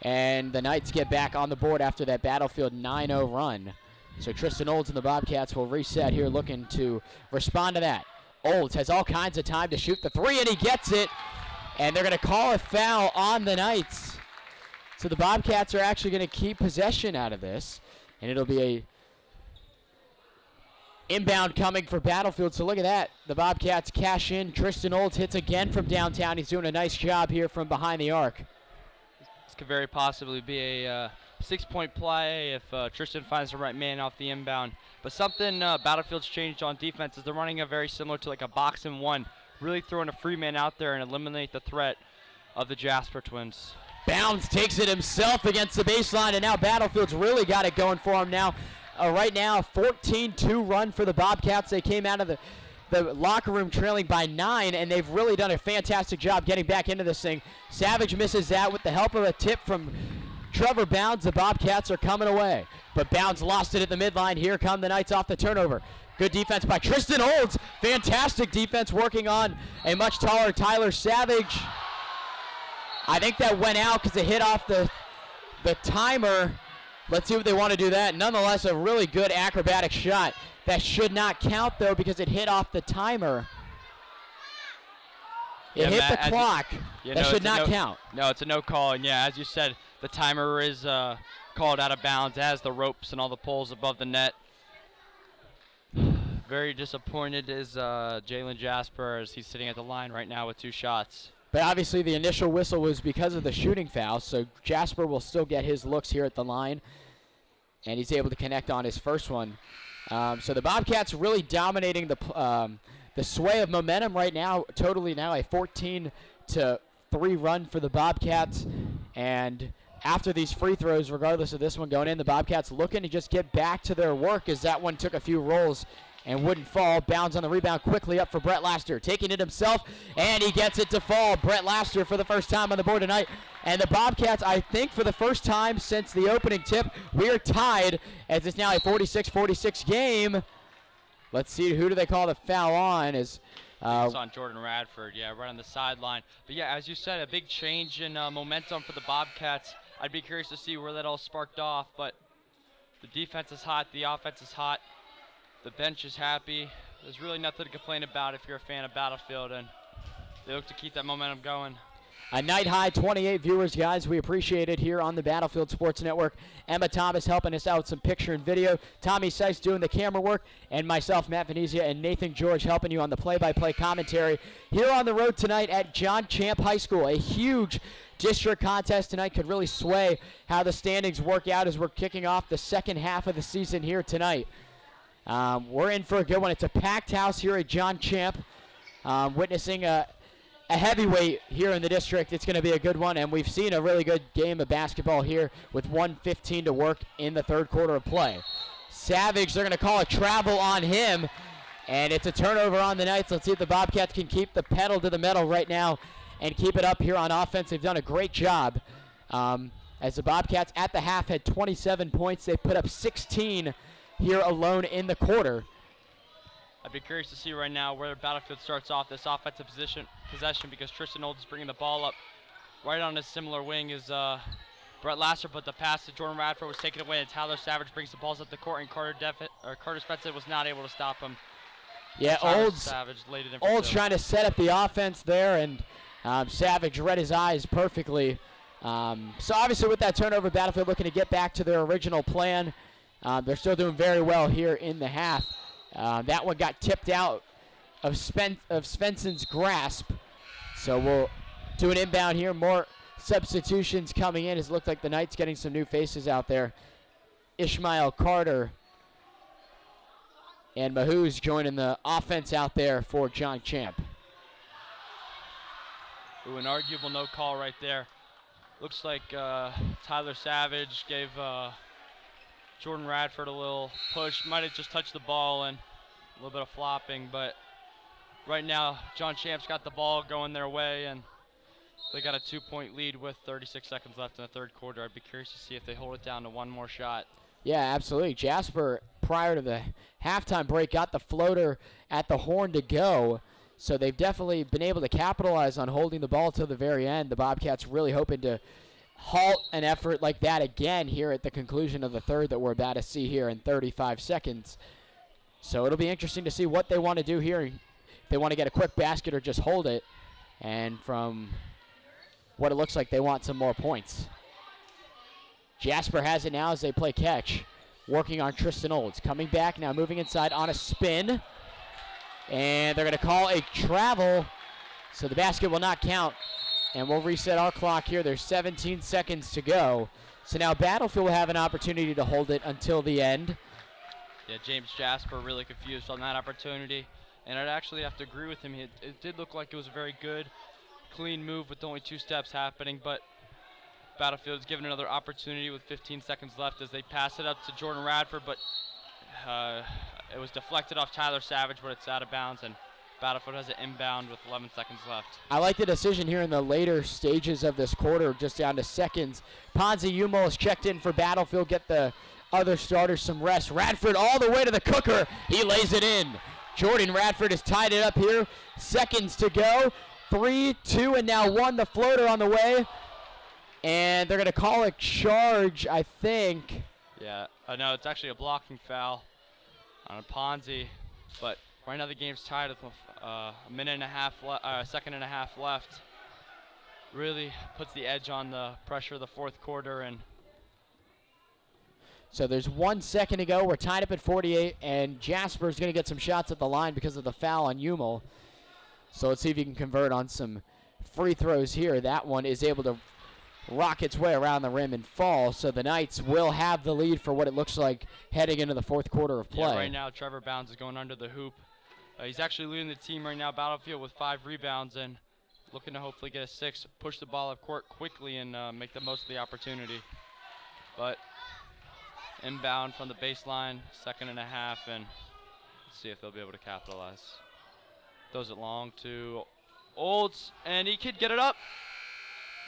And the Knights get back on the board after that Battlefield 9-0 run. So Tristan Olds and the Bobcats will reset here, looking to respond to that. Olds has all kinds of time to shoot the 3, and he gets it. And they're going to call a foul on the Knights. So the Bobcats are actually going to keep possession out of this. And it'll be a inbound coming for Battlefield. So look at that. The Bobcats cash in. Tristan Olds hits again from downtown. He's doing a nice job here from behind the arc.
This could very possibly be a 6-point play if Tristan finds the right man off the inbound. But something Battlefield's changed on defense is they're running a very similar to like a box and one, really throwing a free man out there and eliminate the threat of the Jasper twins.
Bounds takes it himself against the baseline, and now Battlefield's really got it going for him now. Right now, a 14-2 run for the Bobcats. They came out of the the locker room trailing by 9, and they've really done a fantastic job getting back into this thing. Savage misses that with the help of a tip from Trevor Bounds. The Bobcats are coming away, but Bounds lost it at the midline. Here come the Knights off the turnover. Good defense by Tristan Olds. Fantastic defense working on a much taller Tyler Savage. I think that went out because it hit off the timer. Let's see what they want to do that. Nonetheless, a really good acrobatic shot. That should not count, though, because it hit off the timer. It hit the clock. That should not count.
No, it's a no call. And, yeah, as you said, the timer is called out of bounds as the ropes and all the poles above the net. Very disappointed is Jalen Jasper, as he's sitting at the line right now with 2 shots.
But obviously the initial whistle was because of the shooting foul, so Jasper will still get his looks here at the line, and he's able to connect on his first one. So the Bobcats really dominating the sway of momentum right now, totally now a 14-3 run for the Bobcats. And after these free throws, regardless of this one going in, the Bobcats looking to just get back to their work as that one took a few rolls and wouldn't fall. Bounds on the rebound quickly up for Brett Laster, taking it himself, and he gets it to fall. Brett Laster for the first time on the board tonight. And the Bobcats, I think for the first time since the opening tip, we're tied as it's now a 46-46 game. Let's see, who do they call the foul on?
It's on Jordan Radford, yeah, right on the sideline. But yeah, as you said, a big change in momentum for the Bobcats. I'd be curious to see where that all sparked off, but the defense is hot, the offense is hot. The bench is happy. There's really nothing to complain about if you're a fan of Battlefield, and they look to keep that momentum going.
A night high 28 viewers, guys. We appreciate it here on the Battlefield Sports Network. Emma Thomas helping us out with some picture and video. Tommy Seiss doing the camera work. And myself, Matt Venezia, and Nathan George helping you on the play-by-play commentary. Here on the road tonight at John Champe High School. A huge district contest tonight could really sway how the standings work out as we're kicking off the second half of the season here tonight. We're in for a good one. It's a packed house here at John Champe. Witnessing a heavyweight here in the district. It's going to be a good one, and we've seen a really good game of basketball here with 1:15 to work in the third quarter of play. Savage, they're going to call a travel on him, and it's a turnover on the Knights. Let's see if the Bobcats can keep the pedal to the metal right now and keep it up here on offense. They've done a great job. As the Bobcats at the half had 27 points, they put up 16 here alone in the quarter.
I'd be curious to see right now where Battlefield starts off this offensive possession because Tristan Olds is bringing the ball up right on a similar wing as Brett Laster, but the pass to Jordan Radford was taken away, and Tyler Savage brings the balls up the court, and Carter Spencer was not able to stop him.
Yeah, Olds trying to set up the offense there, and Savage read his eyes perfectly. So obviously with that turnover, Battlefield looking to get back to their original plan. They're still doing very well here in the half. That one got tipped out of Svensson's grasp. So we'll do an inbound here. More substitutions coming in. It looked like the Knights getting some new faces out there. Ishmael Carter and Mahoo's joining the offense out there for John Champe.
Ooh, an arguable no call right there. Looks like Tyler Savage gave Jordan Radford a little push. Might have just touched the ball and a little bit of flopping, but right now John Champe's got the ball going their way, and they got a 2-point lead with 36 seconds left in the third quarter. I'd be curious to see if they hold it down to one more shot.
Yeah, absolutely. Jasper, prior to the halftime break, got the floater at the horn to go. So they've definitely been able to capitalize on holding the ball till the very end. The Bobcats really hoping to halt an effort like that again here at the conclusion of the third that we're about to see here in 35 seconds. So it'll be interesting to see what they want to do here. If they want to get a quick basket or just hold it. And from what it looks like, they want some more points. Jasper has it now as they play catch. Working on Tristan Olds. Coming back now, moving inside on a spin. And they're going to call a travel. So the basket will not count. And we'll reset our clock here. There's 17 seconds to go. So now Battlefield will have an opportunity to hold it until the end.
Yeah, James Jasper really confused on that opportunity. And I'd actually have to agree with him. It did look like it was a very good, clean move with only 2 steps happening. But Battlefield's given another opportunity with 15 seconds left as they pass it up to Jordan Radford. But it was deflected off Tyler Savage, but it's out of bounds. And Battlefield has an inbound with 11 seconds left.
I like the decision here in the later stages of this quarter, just down to seconds. Ponzi Umol is checked in for Battlefield, get the other starters some rest. Radford all the way to the cooker. He lays it in. Jordan Radford has tied it up here. Seconds to go. 3, 2, and now 1. The floater on the way. And they're going to call a charge, I think.
Yeah, no, it's actually a blocking foul on a Ponzi, but right now the game's tied with a second and a half left. Really puts the edge on the pressure of the fourth quarter. And
so there's 1 second to go. We're tied up at 48, and Jasper's going to get some shots at the line because of the foul on Umel. So let's see if he can convert on some free throws here. That one is able to rock its way around the rim and fall. So the Knights will have the lead for what it looks like heading into the fourth quarter of play.
Yeah, right now Trevor Bounds is going under the hoop. He's actually leading the team right now, Battlefield, with 5 rebounds and looking to hopefully get a 6, push the ball up court quickly and make the most of the opportunity. But inbound from the baseline, second and a half, and let's see if they'll be able to capitalize. Throws it long to Olds, and he could get it up.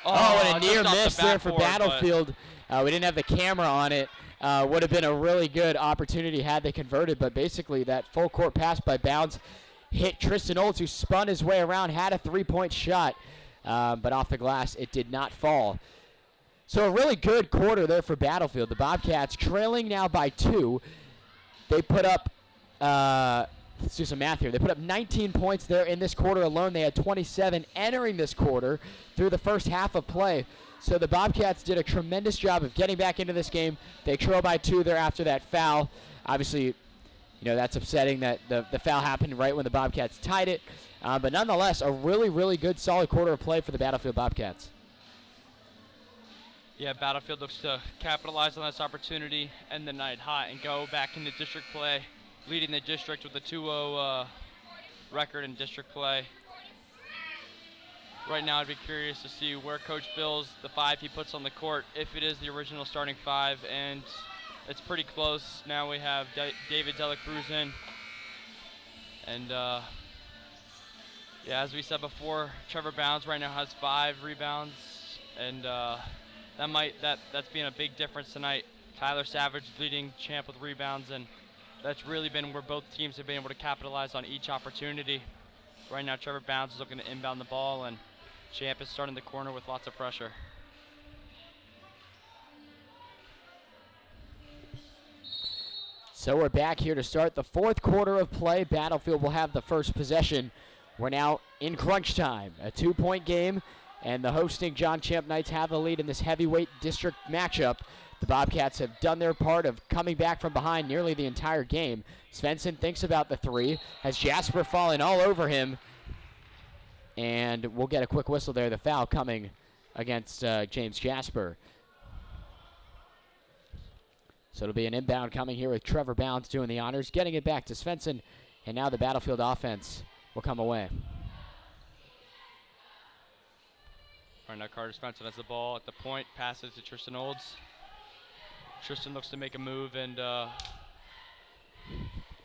Oh, and a near miss there for Battlefield. We didn't have the camera on it. Would have been a really good opportunity had they converted, but basically that full court pass by Bounds hit Tristan Olds, who spun his way around, had a 3-point shot, but off the glass it did not fall. So a really good quarter there for Battlefield. The Bobcats trailing now by 2. They put up, let's do some math here. They put up 19 points there in this quarter alone. They had 27 entering this quarter through the first half of play. So the Bobcats did a tremendous job of getting back into this game. They trail by 2 there after that foul. Obviously, that's upsetting that the foul happened right when the Bobcats tied it. But nonetheless, a really, really good, solid quarter of play for the Battlefield Bobcats.
Yeah, Battlefield looks to capitalize on this opportunity, end the night hot, and go back into district play, leading the district with a 2-0 record in district play. Right now, I'd be curious to see where Coach Bill's, the 5 he puts on the court, if it is the original starting 5, and it's pretty close. Now we have David Dela Cruz in, and as we said before, Trevor Bounds right now has 5 rebounds, and that's been a big difference tonight. Tyler Savage leading Champe with rebounds, and that's really been where both teams have been able to capitalize on each opportunity. Right now, Trevor Bounds is looking to inbound the ball, and Champe is starting the corner with lots of pressure.
So we're back here to start the fourth quarter of play. Battlefield will have the first possession. We're now in crunch time, a 2-point game, and the hosting John Champe Knights have the lead in this heavyweight district matchup. The Bobcats have done their part of coming back from behind nearly the entire game. Svensson thinks about the 3, has Jasper falling all over him, and we'll get a quick whistle there. The foul coming against James Jasper. So it'll be an inbound coming here with Trevor Bounds doing the honors, getting it back to Svensson, and now the Battlefield offense will come away.
Right now, Carter Svensson has the ball at the point, passes to Tristan Olds. Tristan looks to make a move, and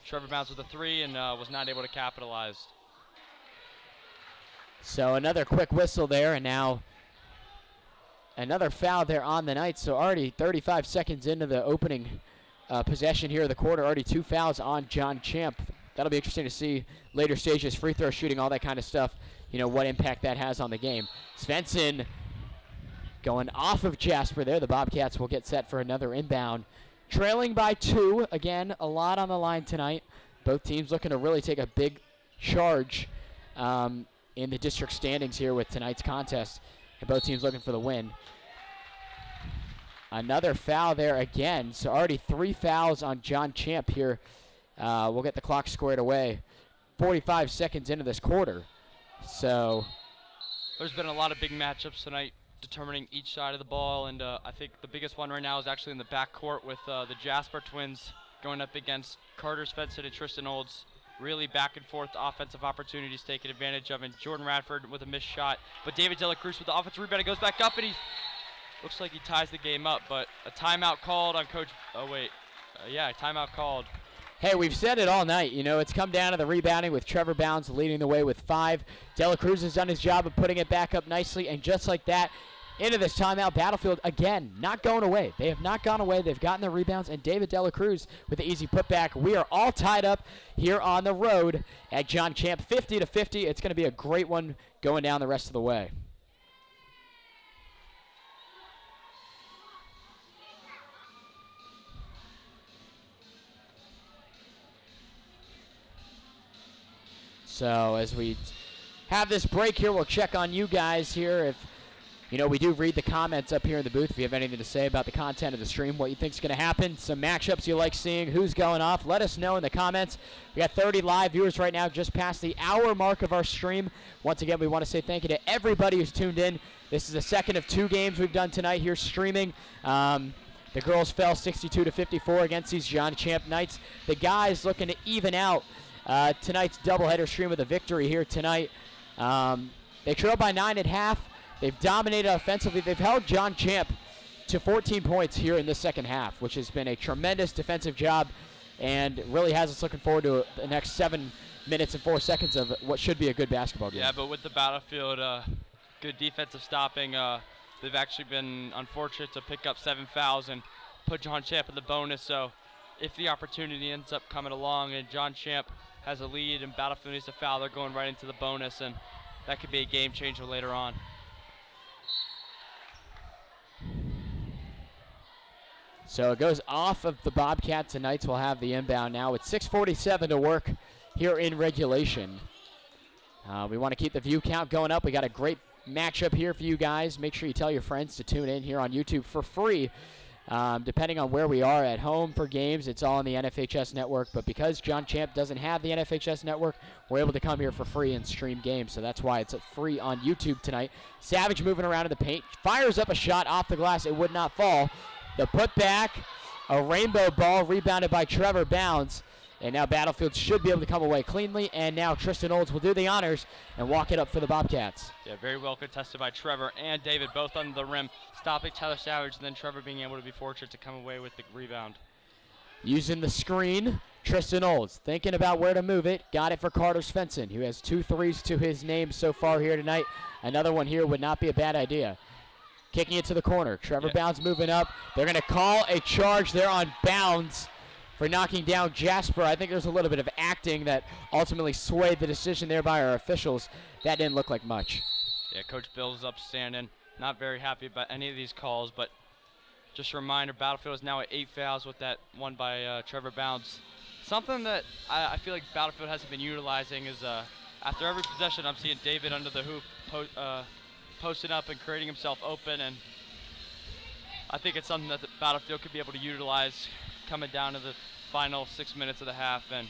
Trevor Bounds with a 3 and was not able to capitalize.
So another quick whistle there, and now another foul there on the Knights. So already 35 seconds into the opening possession here of the quarter, already 2 fouls on John Champe. That'll be interesting to see later stages, free throw shooting, all that kind of stuff, what impact that has on the game. Svensson going off of Jasper there. The Bobcats will get set for another inbound. Trailing by 2. Again, a lot on the line tonight. Both teams looking to really take a big charge in the district standings here with tonight's contest. And both teams looking for the win. Another foul there again. So already 3 fouls on John Champe here. We'll get the clock squared away. 45 seconds into this quarter. So
there's been a lot of big matchups tonight, determining each side of the ball, and I think the biggest one right now is actually in the backcourt with the Jasper twins going up against Carter Svensson and Tristan Olds. Really back and forth offensive opportunities taken advantage of, and Jordan Radford with a missed shot. But David Dela Cruz with the offensive rebound, it goes back up, and he looks like he ties the game up, but a timeout called on Coach, timeout called
Hey, we've said it all night. You know, it's come down to the rebounding with Trevor Bounds leading the way with 5. Dela Cruz has done his job of putting it back up nicely, and just like that, into this timeout, Battlefield, again, not going away. They have not gone away. They've gotten the rebounds, and David Dela Cruz with the easy putback. We are all tied up here on the road at John Champ, 50-50. It's going to be a great one going down the rest of the way. So as we have this break here, we'll check on you guys here. If you know, we do read the comments up here in the booth. If you have anything to say about the content of the stream, what you think is going to happen, some matchups you like seeing, who's going off, let us know in the comments. We got 30 live viewers right now, just past the hour mark of our stream. Once again, we want to say thank you to everybody who's tuned in. This is the second of 2 games we've done tonight here streaming. The girls fell 62-54 against these John Champ Knights. The guys looking to even out tonight's doubleheader stream with a victory here tonight. They trail by 9 at half. They've dominated offensively. They've held John Champ to 14 points here in the second half, which has been a tremendous defensive job and really has us looking forward to the next 7 minutes and 4 seconds of what should be a good basketball game.
Yeah, but with the Battlefield, good defensive stopping, they've actually been unfortunate to pick up 7 fouls and put John Champ in the bonus. So if the opportunity ends up coming along and John Champ has a lead and Battlefield needs a foul, they're going right into the bonus, and that could be a game changer later on.
So it goes off of the Bobcats, and Knights will have the inbound now. It's 6:47 to work here in regulation. We want to keep the view count going up. We got a great matchup here for you guys. Make sure you tell your friends to tune in here on YouTube for free. Depending on where we are at home for games, it's all on the NFHS network. But because John Champ doesn't have the NFHS network, we're able to come here for free and stream games. So that's why it's free on YouTube tonight. Savage moving around in the paint. Fires up a shot off the glass. It would not fall. The putback, a rainbow ball rebounded by Trevor Bounds. And now Battlefield should be able to come away cleanly. And now Tristan Olds will do the honors and walk it up for the Bobcats.
Yeah, very well contested by Trevor and David, both under the rim, stopping Tyler Savage, and then Trevor being able to be fortunate to come away with the rebound.
Using the screen, Tristan Olds thinking about where to move it. Got it for Carter Svensson, who has 2 threes to his name so far here tonight. Another one here would not be a bad idea. Kicking it to the corner. Trevor Bounds moving up. They're going to call a charge there on Bounds for knocking down Jasper. I think there's a little bit of acting that ultimately swayed the decision there by our officials. That didn't look like much.
Yeah, Coach Bill's upstanding. Not very happy about any of these calls, but just a reminder, Battlefield is now at 8 fouls with that one by Trevor Bounds. Something that I feel like Battlefield hasn't been utilizing is after every possession, I'm seeing David under the hoop posting up and creating himself open, and I think it's something that the Battlefield could be able to utilize coming down to the final 6 minutes of the half. And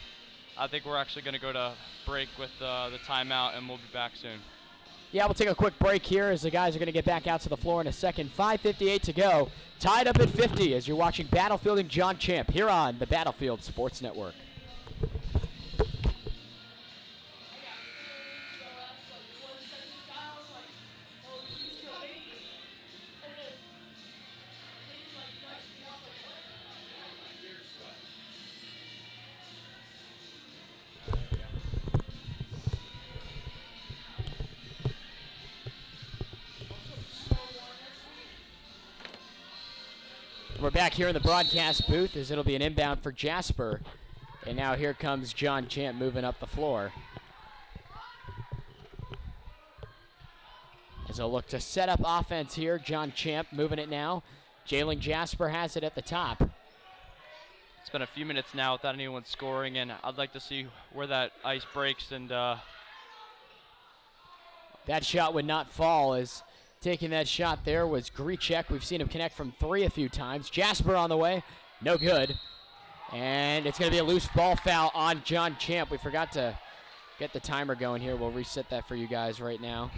I think we're actually going to go to break with the timeout, and we'll be back soon.
Yeah, we'll take a quick break here as the guys are going to get back out to the floor in a second. 5:58 to go. Tied up at 50 as you're watching Battlefield and John Champ here on the Battlefield Sports Network. We're back here in the broadcast booth as it'll be an inbound for Jasper. And now here comes John Champ moving up the floor. As they'll look to set up offense here, John Champ moving it now. Jalen Jasper has it at the top.
It's been a few minutes now without anyone scoring, and I'd like to see where that ice breaks. And
that shot would not fall as taking that shot there was Grichek. We've seen him connect from 3 a few times. Jasper on the way, no good. And it's going to be a loose ball foul on John Champ. We forgot to get the timer going here. We'll reset that for you guys right now.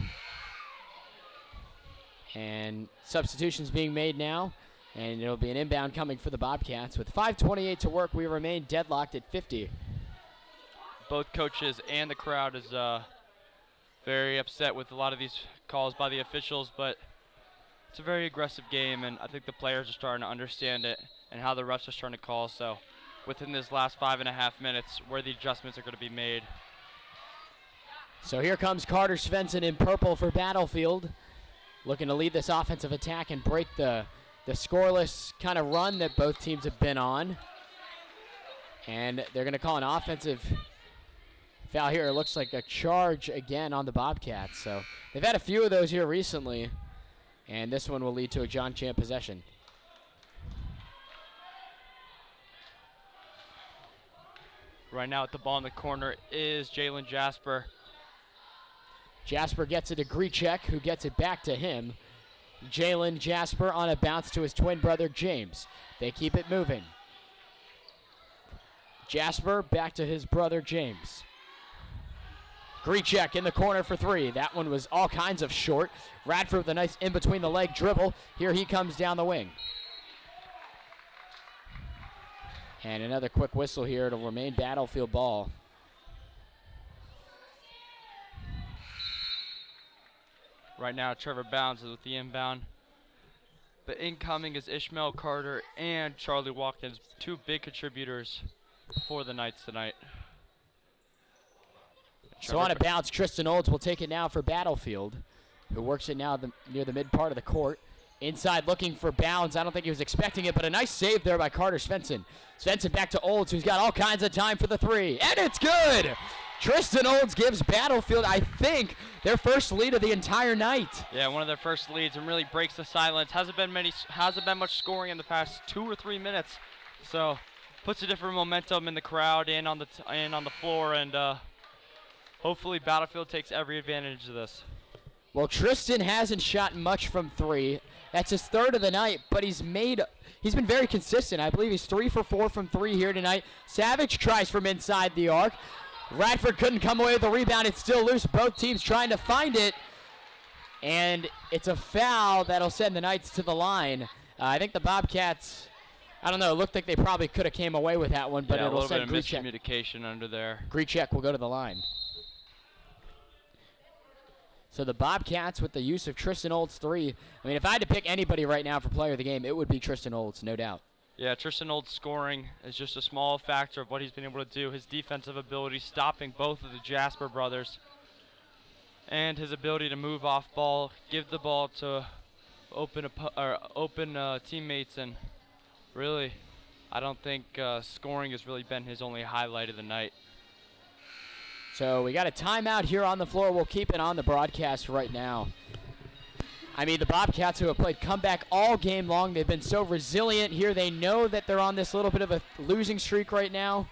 And substitutions being made now. And it'll be an inbound coming for the Bobcats. With 5:28 to work, we remain deadlocked at 50.
Both coaches and the crowd is very upset with a lot of these calls by the officials, but it's a very aggressive game, and I think the players are starting to understand it and how the refs are starting to call. So within this last 5.5 minutes where the adjustments are going to be made.
So here comes Carter Svensson in purple for Battlefield, looking to lead this offensive attack and break the scoreless kind of run that both teams have been on. And they're going to call an offensive foul here. It looks like a charge again on the Bobcats. So they've had a few of those here recently, and this one will lead to a John Champe possession.
Right now at the ball in the corner is Jalen Jasper.
Jasper gets it to Grichek, who gets it back to him. Jalen Jasper on a bounce to his twin brother James. They keep it moving. Jasper back to his brother James. Grichek in the corner for three. That one was all kinds of short. Radford with a nice in-between-the-leg dribble. Here he comes down the wing. And another quick whistle here. It'll remain Battlefield ball.
Right now, Trevor Bounds is with the inbound. But incoming is Ishmael Carter and Charlie Watkins, two big contributors for the Knights tonight.
So on a bounce, Tristan Olds will take it now for Battlefield, who works it now near the mid part of the court. Inside looking for Bounds. I don't think he was expecting it, but a nice save there by Carter Svensson. Svensson back to Olds, who's got all kinds of time for the three. And it's good! Tristan Olds gives Battlefield, I think, their first lead of the entire night.
Yeah, one of their first leads, and really breaks the silence. Hasn't been much scoring in the past 2 or 3 minutes. So puts a different momentum in the crowd and on the floor, and hopefully Battlefield takes every advantage of this.
Well, Tristan hasn't shot much from three. That's his third of the night, but he's been very consistent. I believe he's 3 for 4 from three here tonight. Savage tries from inside the arc. Radford couldn't come away with the rebound. It's still loose. Both teams trying to find it. And it's a foul that'll send the Knights to the line. I think the Bobcats, I don't know, it looked like they probably could have came away with that one, but it'll send Grichek.
A little bit of miscommunication under there.
Grichek will go to the line. So the Bobcats with the use of Tristan Olds three. I mean, if I had to pick anybody right now for player of the game, it would be Tristan Olds, no doubt.
Yeah, Tristan Olds' scoring is just a small factor of what he's been able to do. His defensive ability, stopping both of the Jasper brothers, and his ability to move off ball, give the ball to open teammates, and really, I don't think scoring has really been his only highlight of the night.
So we got a timeout here on the floor. We'll keep it on the broadcast right now. I mean, the Bobcats, who have played comeback all game long, they've been so resilient here. They know that they're on this little bit of a losing streak right now.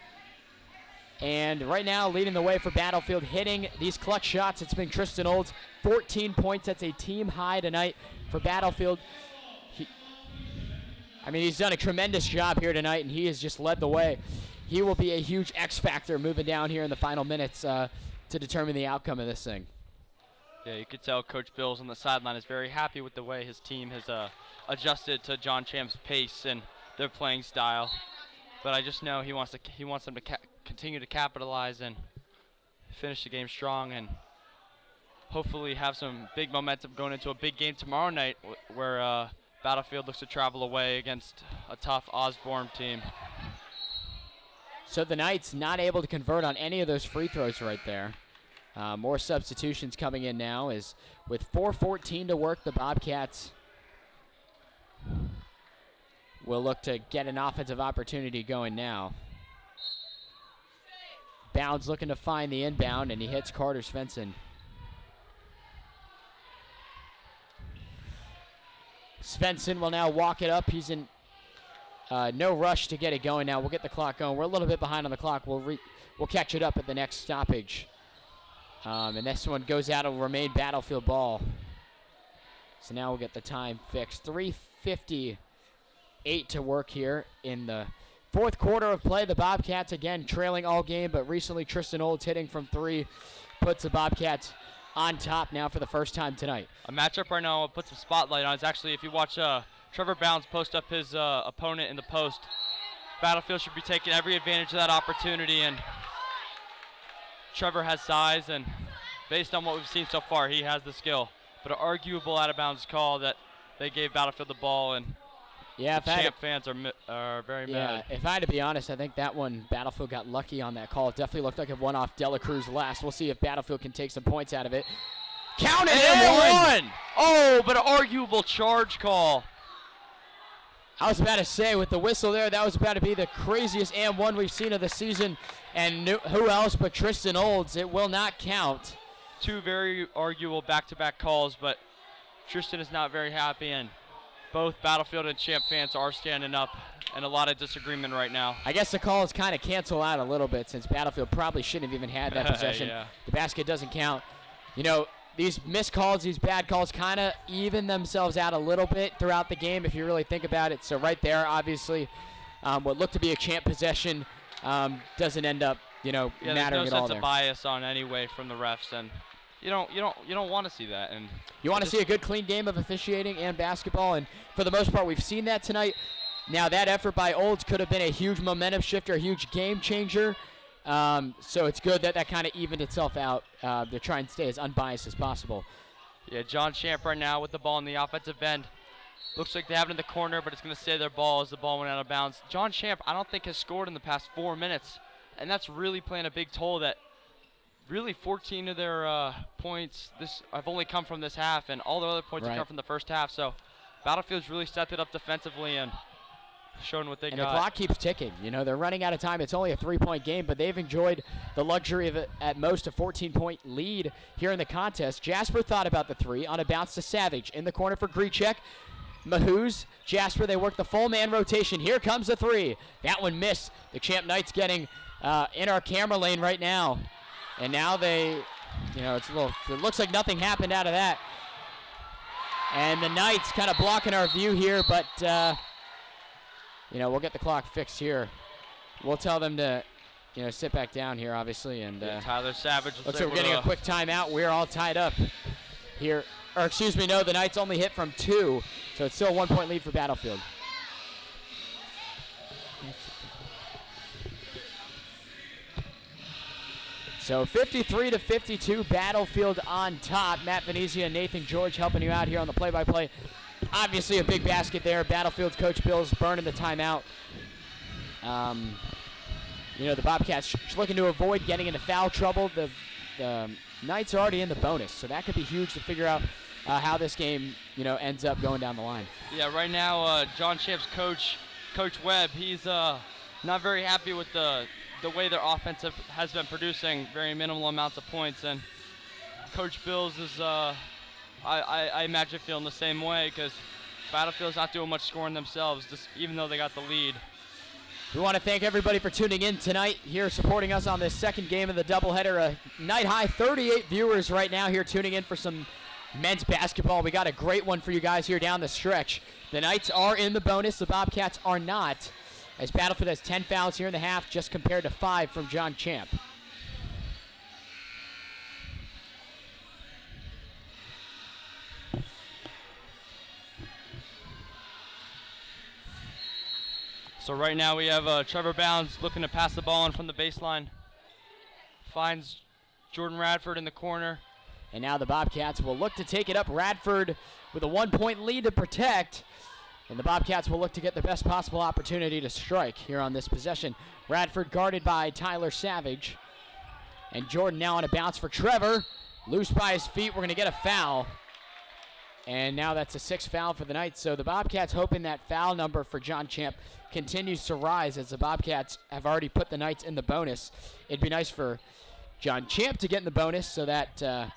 And right now, leading the way for Battlefield, hitting these clutch shots. It's been Tristan Olds, 14 points. That's a team high tonight for Battlefield. He's done a tremendous job here tonight, and he has just led the way. He will be a huge X factor moving down here in the final minutes to determine the outcome of this thing.
Yeah, you could tell Coach Bills on the sideline is very happy with the way his team has adjusted to John Champe's pace and their playing style. But I just know he wants them to continue to capitalize and finish the game strong, and hopefully have some big momentum going into a big game tomorrow night, where Battlefield looks to travel away against a tough Osborne team.
So the Knights not able to convert on any of those free throws right there. More substitutions coming in now, as with 4:14 to work, the Bobcats will look to get an offensive opportunity going now. Bounds looking to find the inbound, and he hits Carter Svensson. Svensson will now walk it up. He's in no rush to get it going now. We'll get the clock going. We're a little bit behind on the clock. We'll catch it up at the next stoppage. And this one goes out. It'll remain Battlefield ball. So now we'll get the time fixed. 3:58 to work here in the fourth quarter of play. The Bobcats, again, trailing all game, but recently Tristan Olds hitting from three puts the Bobcats on top now for the first time tonight.
A matchup right now I'll put some spotlight on. It's actually, if you watch Trevor Bounds post up his opponent in the post, Battlefield should be taking every advantage of that opportunity, and Trevor has size, and based on what we've seen so far, he has the skill. But an arguable out-of-bounds call that they gave Battlefield the ball, and
Yeah,
the Champ fans are very mad.
If I had to be honest, I think that one, Battlefield got lucky on that call. It definitely looked like it went off Dela Cruz last. We'll see if Battlefield can take some points out of it. Counted
and one! Oh, but an arguable charge call.
I was about to say, with the whistle there, that was about to be the craziest and one we've seen of the season. And who else but Tristan Olds? It will not count.
Two very arguable back-to-back calls, but Tristan is not very happy, and both Battlefield and Champ fans are standing up, and a lot of disagreement right now.
I guess the calls kind of cancel out a little bit, since Battlefield probably shouldn't have even had that possession.
Yeah.
The basket doesn't count. You know, these missed calls, these bad calls kind of even themselves out a little bit throughout the game if you really think about it. So right there, obviously, what looked to be a Champ possession doesn't end up, mattering
at all.
there.
There's no sense of bias on any way from the refs, and you don't want to see that. And
you want to see a good, clean game of officiating and basketball, and for the most part, we've seen that tonight. Now, that effort by Olds could have been a huge momentum shifter, a huge game changer. So it's good that kind of evened itself out. They're trying to stay as unbiased as possible.
Yeah, John Champ right now with the ball in the offensive end. Looks like they have it in the corner, but it's going to stay their ball as the ball went out of bounds. John Champ, I don't think, has scored in the past 4 minutes, and that's really playing a big toll. That really 14 of their points have only come from this half, and all their other points have come from the first half. So Battlefield's really stepped it up defensively and showing what they got.
And the clock keeps ticking. They're running out of time. It's only a 3-point game, but they've enjoyed the luxury of at most a 14-point lead here in the contest. Jasper thought about the three on a bounce to Savage. In the corner for Grichek. Mahoos, Jasper, they work the full man rotation. Here comes the three. That one missed. The Champ Knights getting in our camera lane right now. And now it looks like nothing happened out of that. And the Knights kind of blocking our view here, but we'll get the clock fixed here. We'll tell them to, sit back down here, obviously. And
Tyler Savage
looks like we're getting a quick timeout. We're all tied up here. Or excuse me, no, the Knights only hit from 2, so it's still a 1-point lead for Battlefield. So 53-52, Battlefield on top. Matt Venezia and Nathan George helping you out here on the play-by-play. Obviously a big basket there. Battlefield's Coach Bill's burning the timeout. The Bobcats looking to avoid getting into foul trouble. The Knights are already in the bonus, so that could be huge to figure out how this game, ends up going down the line.
Yeah, right now, John Champ's coach, Coach Webb, he's not very happy with the way their offense has been producing very minimal amounts of points, and Coach Bills is, I imagine, feeling the same way because Battlefield's not doing much scoring themselves, even though they got the lead.
We want to thank everybody for tuning in tonight, here supporting us on this second game of the doubleheader. A night high 38 viewers right now here tuning in for some men's basketball. We got a great one for you guys here down the stretch. The Knights are in the bonus. The Bobcats are not, as Battlefield has 10 fouls here in the half, just compared to 5 from John Champ.
So right now we have Trevor Bounds looking to pass the ball in from the baseline. Finds Jordan Radford in the corner.
And now the Bobcats will look to take it up. Radford with a 1-point lead to protect. And the Bobcats will look to get the best possible opportunity to strike here on this possession. Radford guarded by Tyler Savage. And Jordan now on a bounce for Trevor. Loose by his feet. We're going to get a foul. And now that's a 6th foul for the Knights. So the Bobcats hoping that foul number for John Champ continues to rise, as the Bobcats have already put the Knights in the bonus. It'd be nice for John Champ to get in the bonus so that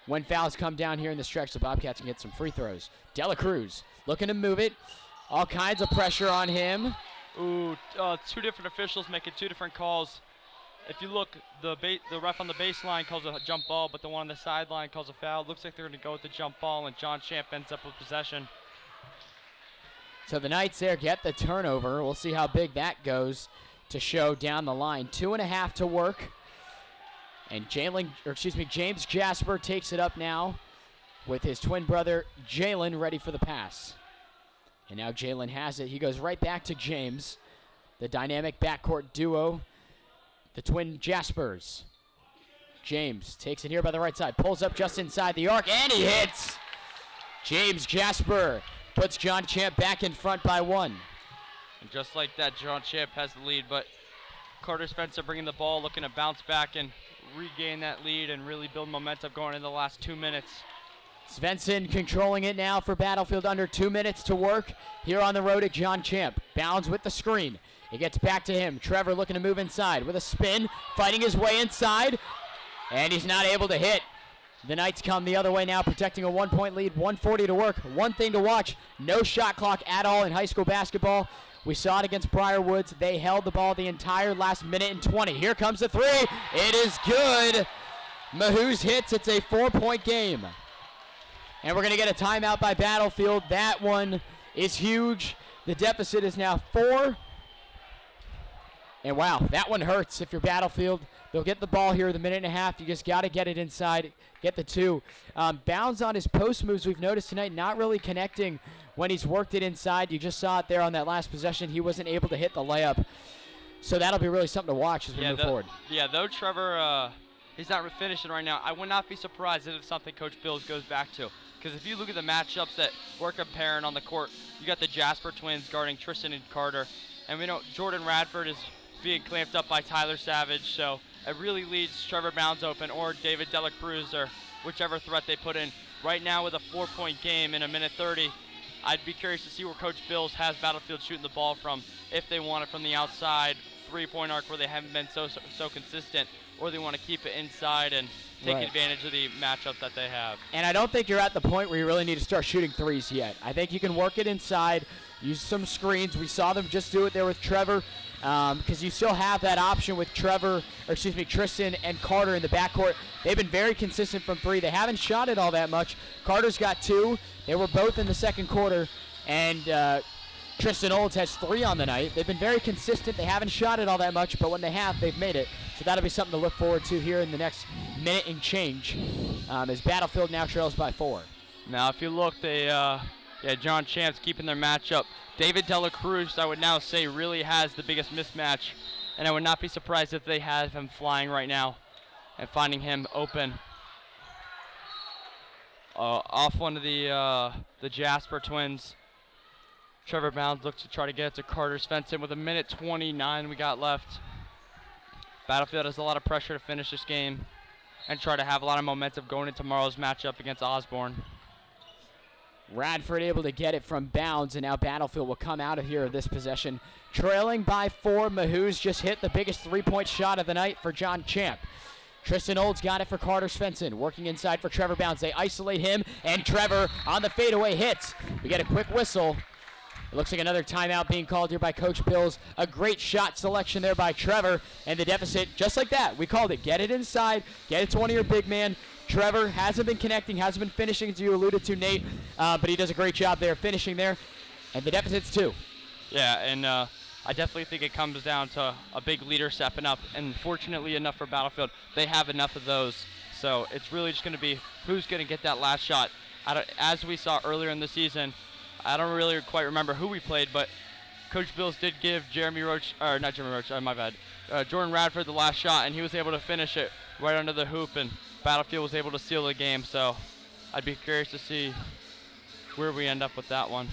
when fouls come down here in the stretch, the Bobcats can get some free throws. Dela Cruz looking to move it. All kinds of pressure on him.
Ooh, 2 different officials making 2 different calls. If you look, the ref on the baseline calls a jump ball, but the one on the sideline calls a foul. Looks like they're going to go with the jump ball, and John Champ ends up with possession.
So the Knights there get the turnover. We'll see how big that goes to show down the line. 2.5 to work. And James Jasper takes it up now with his twin brother Jalen ready for the pass. And now Jalen has it. He goes right back to James. The dynamic backcourt duo, the twin Jaspers. James takes it here by the right side. Pulls up just inside the arc, and he hits. James Jasper puts John Champ back in front by 1.
And just like that, John Champ has the lead, but Carter Spencer bringing the ball, looking to bounce back and regain that lead and really build momentum going into the last 2 minutes.
Svensson controlling it now for Battlefield. Under 2 minutes to work here on the road at John Champ. Bounds with the screen. It gets back to him. Trevor looking to move inside with a spin, fighting his way inside, and he's not able to hit. The Knights come the other way now, protecting a 1-point lead. 1:40 to work. One thing to watch, no shot clock at all in high school basketball. We saw it against Briar Woods. They held the ball the entire last minute and 20. Here comes the three. It is good. Mahoos hits. It's a 4-point game. And we're going to get a timeout by Battlefield. That one is huge. The deficit is now 4. And wow, that one hurts if you're Battlefield. They'll get the ball here with a minute and a half. You just got to get it inside, get the 2. Bounds on his post moves we've noticed tonight, not really connecting when he's worked it inside. You just saw it there on that last possession. He wasn't able to hit the layup. So that'll be really something to watch as we move forward.
Yeah, though Trevor, he's not finishing right now, I would not be surprised if it's something Coach Bills goes back to. Because if you look at the matchups that we're comparing on the court, you got the Jasper twins guarding Tristan and Carter. And we know Jordan Radford is being clamped up by Tyler Savage, so it really leaves Trevor Bounds open, or David Dela Cruz, or whichever threat they put in. Right now with a 4-point game in a minute 30, I'd be curious to see where Coach Bills has Battlefield shooting the ball from, if they want it from the outside, 3-point arc where they haven't been so consistent, or they want to keep it inside and take advantage of the matchups that they have.
And I don't think you're at the point where you really need to start shooting threes yet. I think you can work it inside, use some screens. We saw them just do it there with Trevor, because you still have that option with Tristan and Carter in the backcourt. They've been very consistent from 3. They haven't shot it all that much. Carter's got 2. They were both in the second quarter, and Tristan Olds has 3 on the night. They've been very consistent. They haven't shot it all that much, but when they have, they've made it. So that'll be something to look forward to here in the next minute and change, as Battlefield now trails by 4.
Now, if you look, John Champ's keeping their matchup. David Dela Cruz, I would now say, really has the biggest mismatch, and I would not be surprised if they have him flying right now and finding him open. Off one of the Jasper twins. Trevor Bounds looks to try to get it to Carter Svensson with a minute 29 we got left. Battlefield has a lot of pressure to finish this game and try to have a lot of momentum going into tomorrow's matchup against Osborne.
Radford able to get it from Bounds, and now Battlefield will come out of here this possession. Trailing by 4, Mahoos just hit the biggest 3-point shot of the night for John Champ. Tristan Olds got it for Carter Svensson, working inside for Trevor Bounds. They isolate him, and Trevor on the fadeaway hits. We get a quick whistle. It looks like another timeout being called here by Coach Bills. A great shot selection there by Trevor, and the deficit, just like that, we called it. Get it inside, get it to one of your big man. Trevor hasn't been connecting, hasn't been finishing, as you alluded to, Nate, but he does a great job there finishing there, and the deficit's 2.
Yeah, and I definitely think it comes down to a big leader stepping up, and fortunately enough for Battlefield, they have enough of those. So it's really just going to be who's going to get that last shot. As we saw earlier in the season, I don't really quite remember who we played, but Coach Bills did give Jordan Radford the last shot, and he was able to finish it right under the hoop, and Battlefield was able to seal the game. So I'd be curious to see where we end up with that one.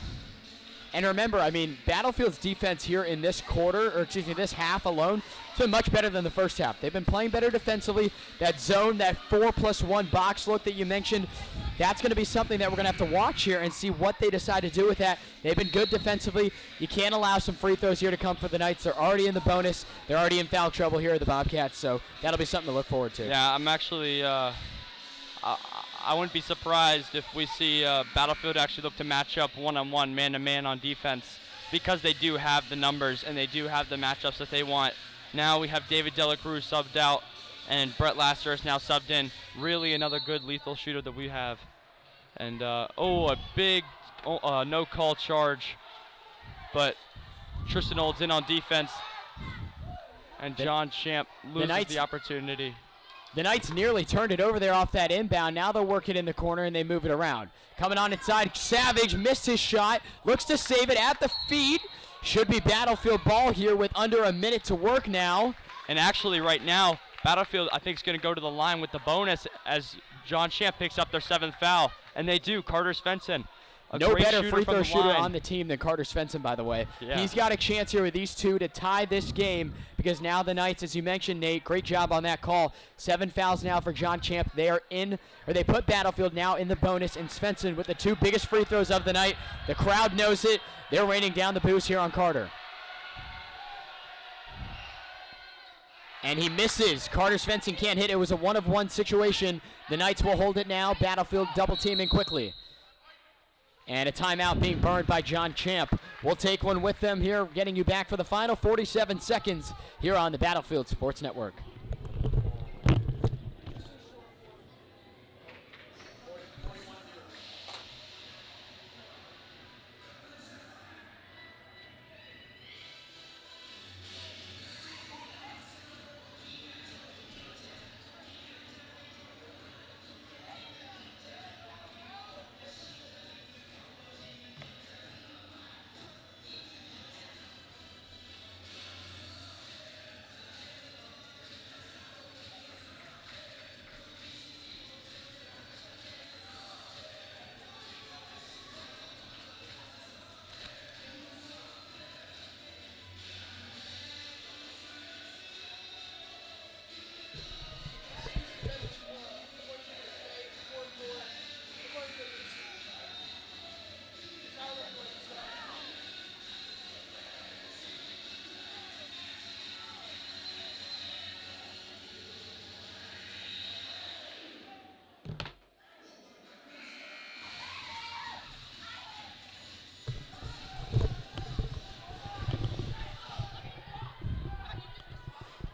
And remember, I mean, Battlefield's defense here in this this half alone, it's been much better than the first half. They've been playing better defensively. That zone, that 4+1 box look that you mentioned, that's going to be something that we're going to have to watch here and see what they decide to do with that. They've been good defensively. You can't allow some free throws here to come for the Knights. They're already in the bonus. They're already in foul trouble here at the Bobcats, so that'll be something to look forward to.
Yeah, I'm actually I wouldn't be surprised if we see Battlefield actually look to match up one-on-one, man-to-man on defense, because they do have the numbers and they do have the matchups that they want. Now we have David Dela Cruz subbed out, and Brett Lasser is now subbed in. Really another good lethal shooter that we have. And, a big no-call charge. But Tristan Olds in on defense, and John Champ loses the opportunity.
The Knights nearly turned it over there off that inbound. Now they'll work it in the corner, and they move it around. Coming on inside, Savage missed his shot. Looks to save it at the feet. Should be Battlefield ball here with under a minute to work now.
And actually right now, Battlefield, I think, is going to go to the line with the bonus as John Champ picks up their 7th foul. And they do. Carter Svensson
No
great
better
shooter
free
from
throw
the
shooter
line.
on the team than Carter Svensson, by the way.
Yeah.
He's got a chance here with these two to tie this game because now the Knights, as you mentioned, Nate, great job on that call. 7 fouls now for John Champ. They put Battlefield now in the bonus, and Svensson with the 2 biggest free throws of the night. The crowd knows it. They're raining down the boost here on Carter. And he misses. Carter Svensson can't hit. It was a 1-of-1 situation. The Knights will hold it now. Battlefield double teaming quickly. And a timeout being burned by John Champ. We'll take one with them here, getting you back for the final 47 seconds here on the Battlefield Sports Network.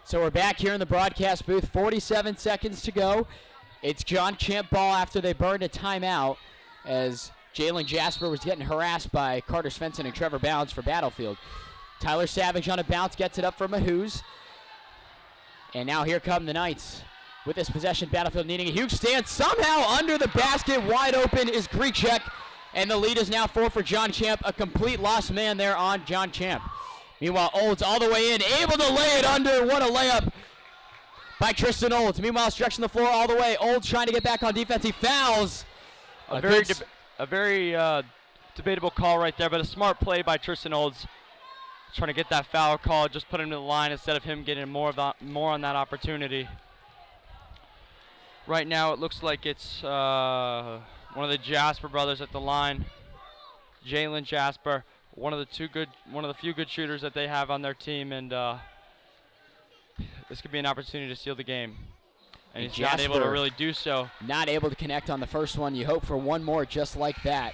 So we're back here in the broadcast booth, 47 seconds to go. It's John Champ ball after they burned a timeout as Jalen Jasper was getting harassed by Carter Svensson and Trevor Bounds for Battlefield. Tyler Savage on a bounce gets it up for Mahoos. And now here come the Knights. With this possession, Battlefield needing a huge stand. Somehow under the basket, wide open is Grechek. And the lead is now 4 for John Champ. A complete lost man there on John Champ. Meanwhile, Olds all the way in, able to lay it under. What a layup by Tristan Olds. Meanwhile, stretching the floor all the way. Olds trying to get back on defense. He fouls.
A very debatable call right there, but a smart play by Tristan Olds. Trying to get that foul call, just put him to the line instead of him getting more on that opportunity. Right now, it looks like it's one of the Jasper brothers at the line, Jalen Jasper. One of the few good shooters that they have on their team, and this could be an opportunity to steal the game. And he's not able to really do so.
Not able to connect on the first one. You hope for one more just like that.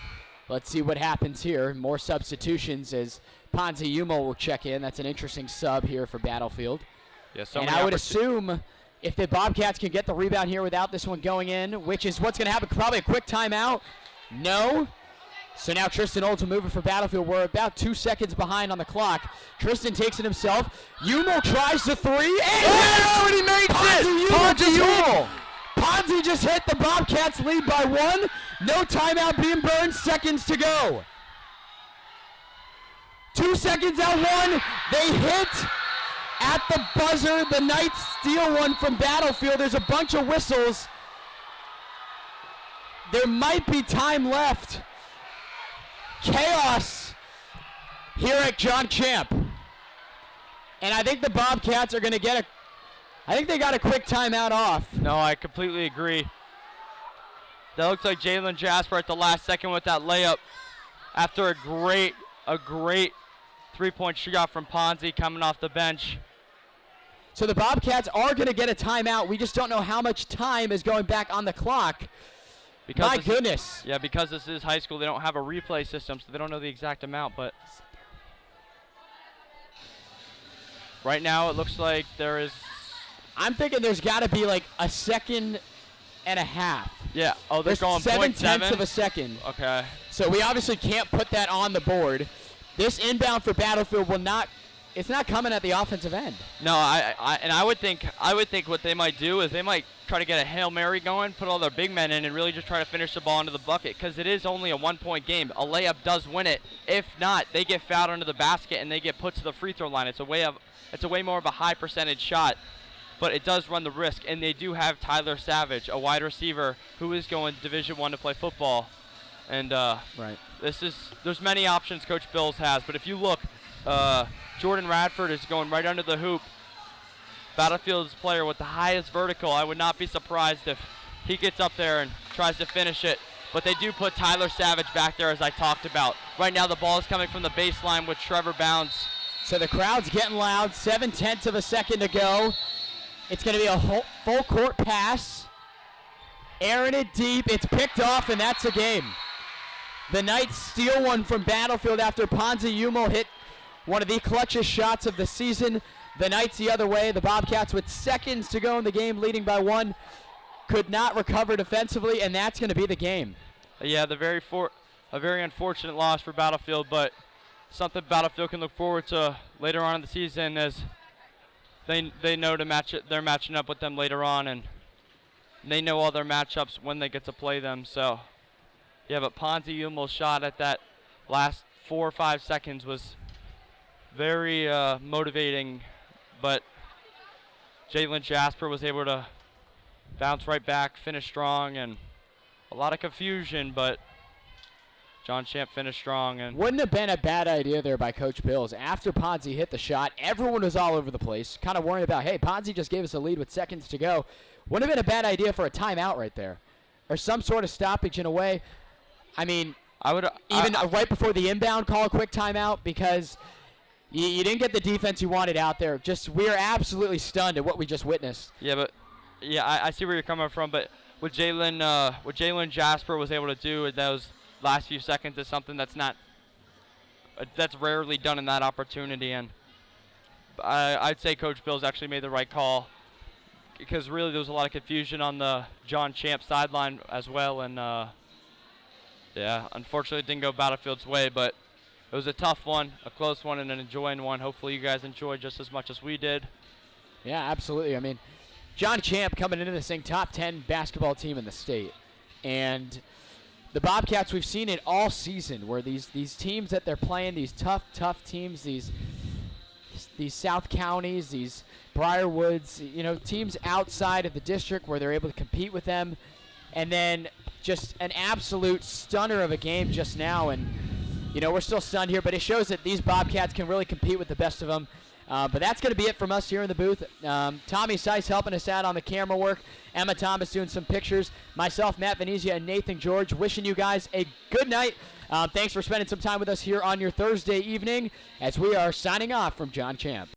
Let's see what happens here. More substitutions as Ponzi Yumo will check in. That's an interesting sub here for Battlefield.
Yeah,
and I would assume if the Bobcats can get the rebound here without this one going in, which is what's going to happen, probably a quick timeout. No. So now Tristan Olds will move it for Battlefield. We're about 2 seconds behind on the clock. Tristan takes it himself. Yumo tries the three. And he makes it! Ponzi just hit the Bobcats lead by 1. No timeout being burned. Seconds to go. 2 seconds out 1. They hit at the buzzer. The Knights steal one from Battlefield. There's a bunch of whistles. There might be time left. Chaos here at John Champ. And I think the Bobcats are going to get I think they got a quick timeout off.
No, I completely agree. That looks like Jalen Jasper at the last second with that layup after a great three-point shot from Ponzi coming off the bench.
So the Bobcats are going to get a timeout. We just don't know how much time is going back on the clock. My goodness.
Yeah, because this is high school, they don't have a replay system, so they don't know the exact amount. But right now, it looks like there is.
I'm thinking there's got to be like a second and a half.
Yeah. Oh, they're going
7/10 of a second.
Okay.
So we obviously can't put that on the board. This inbound for Battlefield will not. It's not coming at the offensive end.
No, I would think what they might do is they might try to get a Hail Mary going, put all their big men in, and really just try to finish the ball into the bucket because it is only a 1-point game. A layup does win it. If not, they get fouled under the basket and they get put to the free throw line. It's a way more of a high percentage shot, but it does run the risk. And they do have Tyler Savage, a wide receiver who is going Division I to play football, and
right.
there's many options Coach Bills has, but if you look, Jordan Radford is going right under the hoop. Battlefield's player with the highest vertical. I would not be surprised if he gets up there and tries to finish it. But they do put Tyler Savage back there, as I talked about. Right now the ball is coming from the baseline with Trevor Bounds.
So the crowd's getting loud. 7/10 of a second to go. It's going to be a full court pass. Airing it deep. It's picked off, and that's a game. The Knights steal one from Battlefield after Ponzi Yumo hit one of the clutchest shots of the season. The Knights the other way. The Bobcats, with seconds to go in the game, leading by 1, could not recover defensively, and that's going to be the game.
Yeah, a very unfortunate loss for Battlefield, but something Battlefield can look forward to later on in the season, as they know they're matching up with them later on, and they know all their matchups when they get to play them. So, yeah, but Ponzi Yumo's shot at that last 4 or 5 seconds was very motivating, but Jalen Jasper was able to bounce right back, finish strong, and a lot of confusion, but John Champ finished strong. And
wouldn't have been a bad idea there by Coach Bills. After Ponzi hit the shot, everyone was all over the place, kind of worrying about, hey, Ponzi just gave us a lead with seconds to go. Wouldn't have been a bad idea for a timeout right there, or some sort of stoppage in a way. I mean, right before the inbound, call a quick timeout, because you didn't get the defense you wanted out there. Just, we are absolutely stunned at what we just witnessed.
Yeah, but I see where you're coming from. But what Jalen Jasper was able to do in those last few seconds is something that's rarely done in that opportunity. And I'd say Coach Bills actually made the right call, because really there was a lot of confusion on the John Champ sideline as well. And unfortunately it didn't go Battlefield's way, but it was a tough one, a close one, and an enjoying one. Hopefully you guys enjoyed just as much as we did.
Yeah, absolutely. I mean, John Champ coming into this thing, top 10 basketball team in the state. And the Bobcats, we've seen it all season, where these teams that they're playing, these tough teams, these South Counties, these Briarwoods, teams outside of the district where they're able to compete with them. And then just an absolute stunner of a game just now. And we're still stunned here, but it shows that these Bobcats can really compete with the best of them. But that's going to be it from us here in the booth. Tommy Seiss helping us out on the camera work. Emma Thomas doing some pictures. Myself, Matt Venezia, and Nathan George wishing you guys a good night. Thanks for spending some time with us here on your Thursday evening, as we are signing off from John Champ.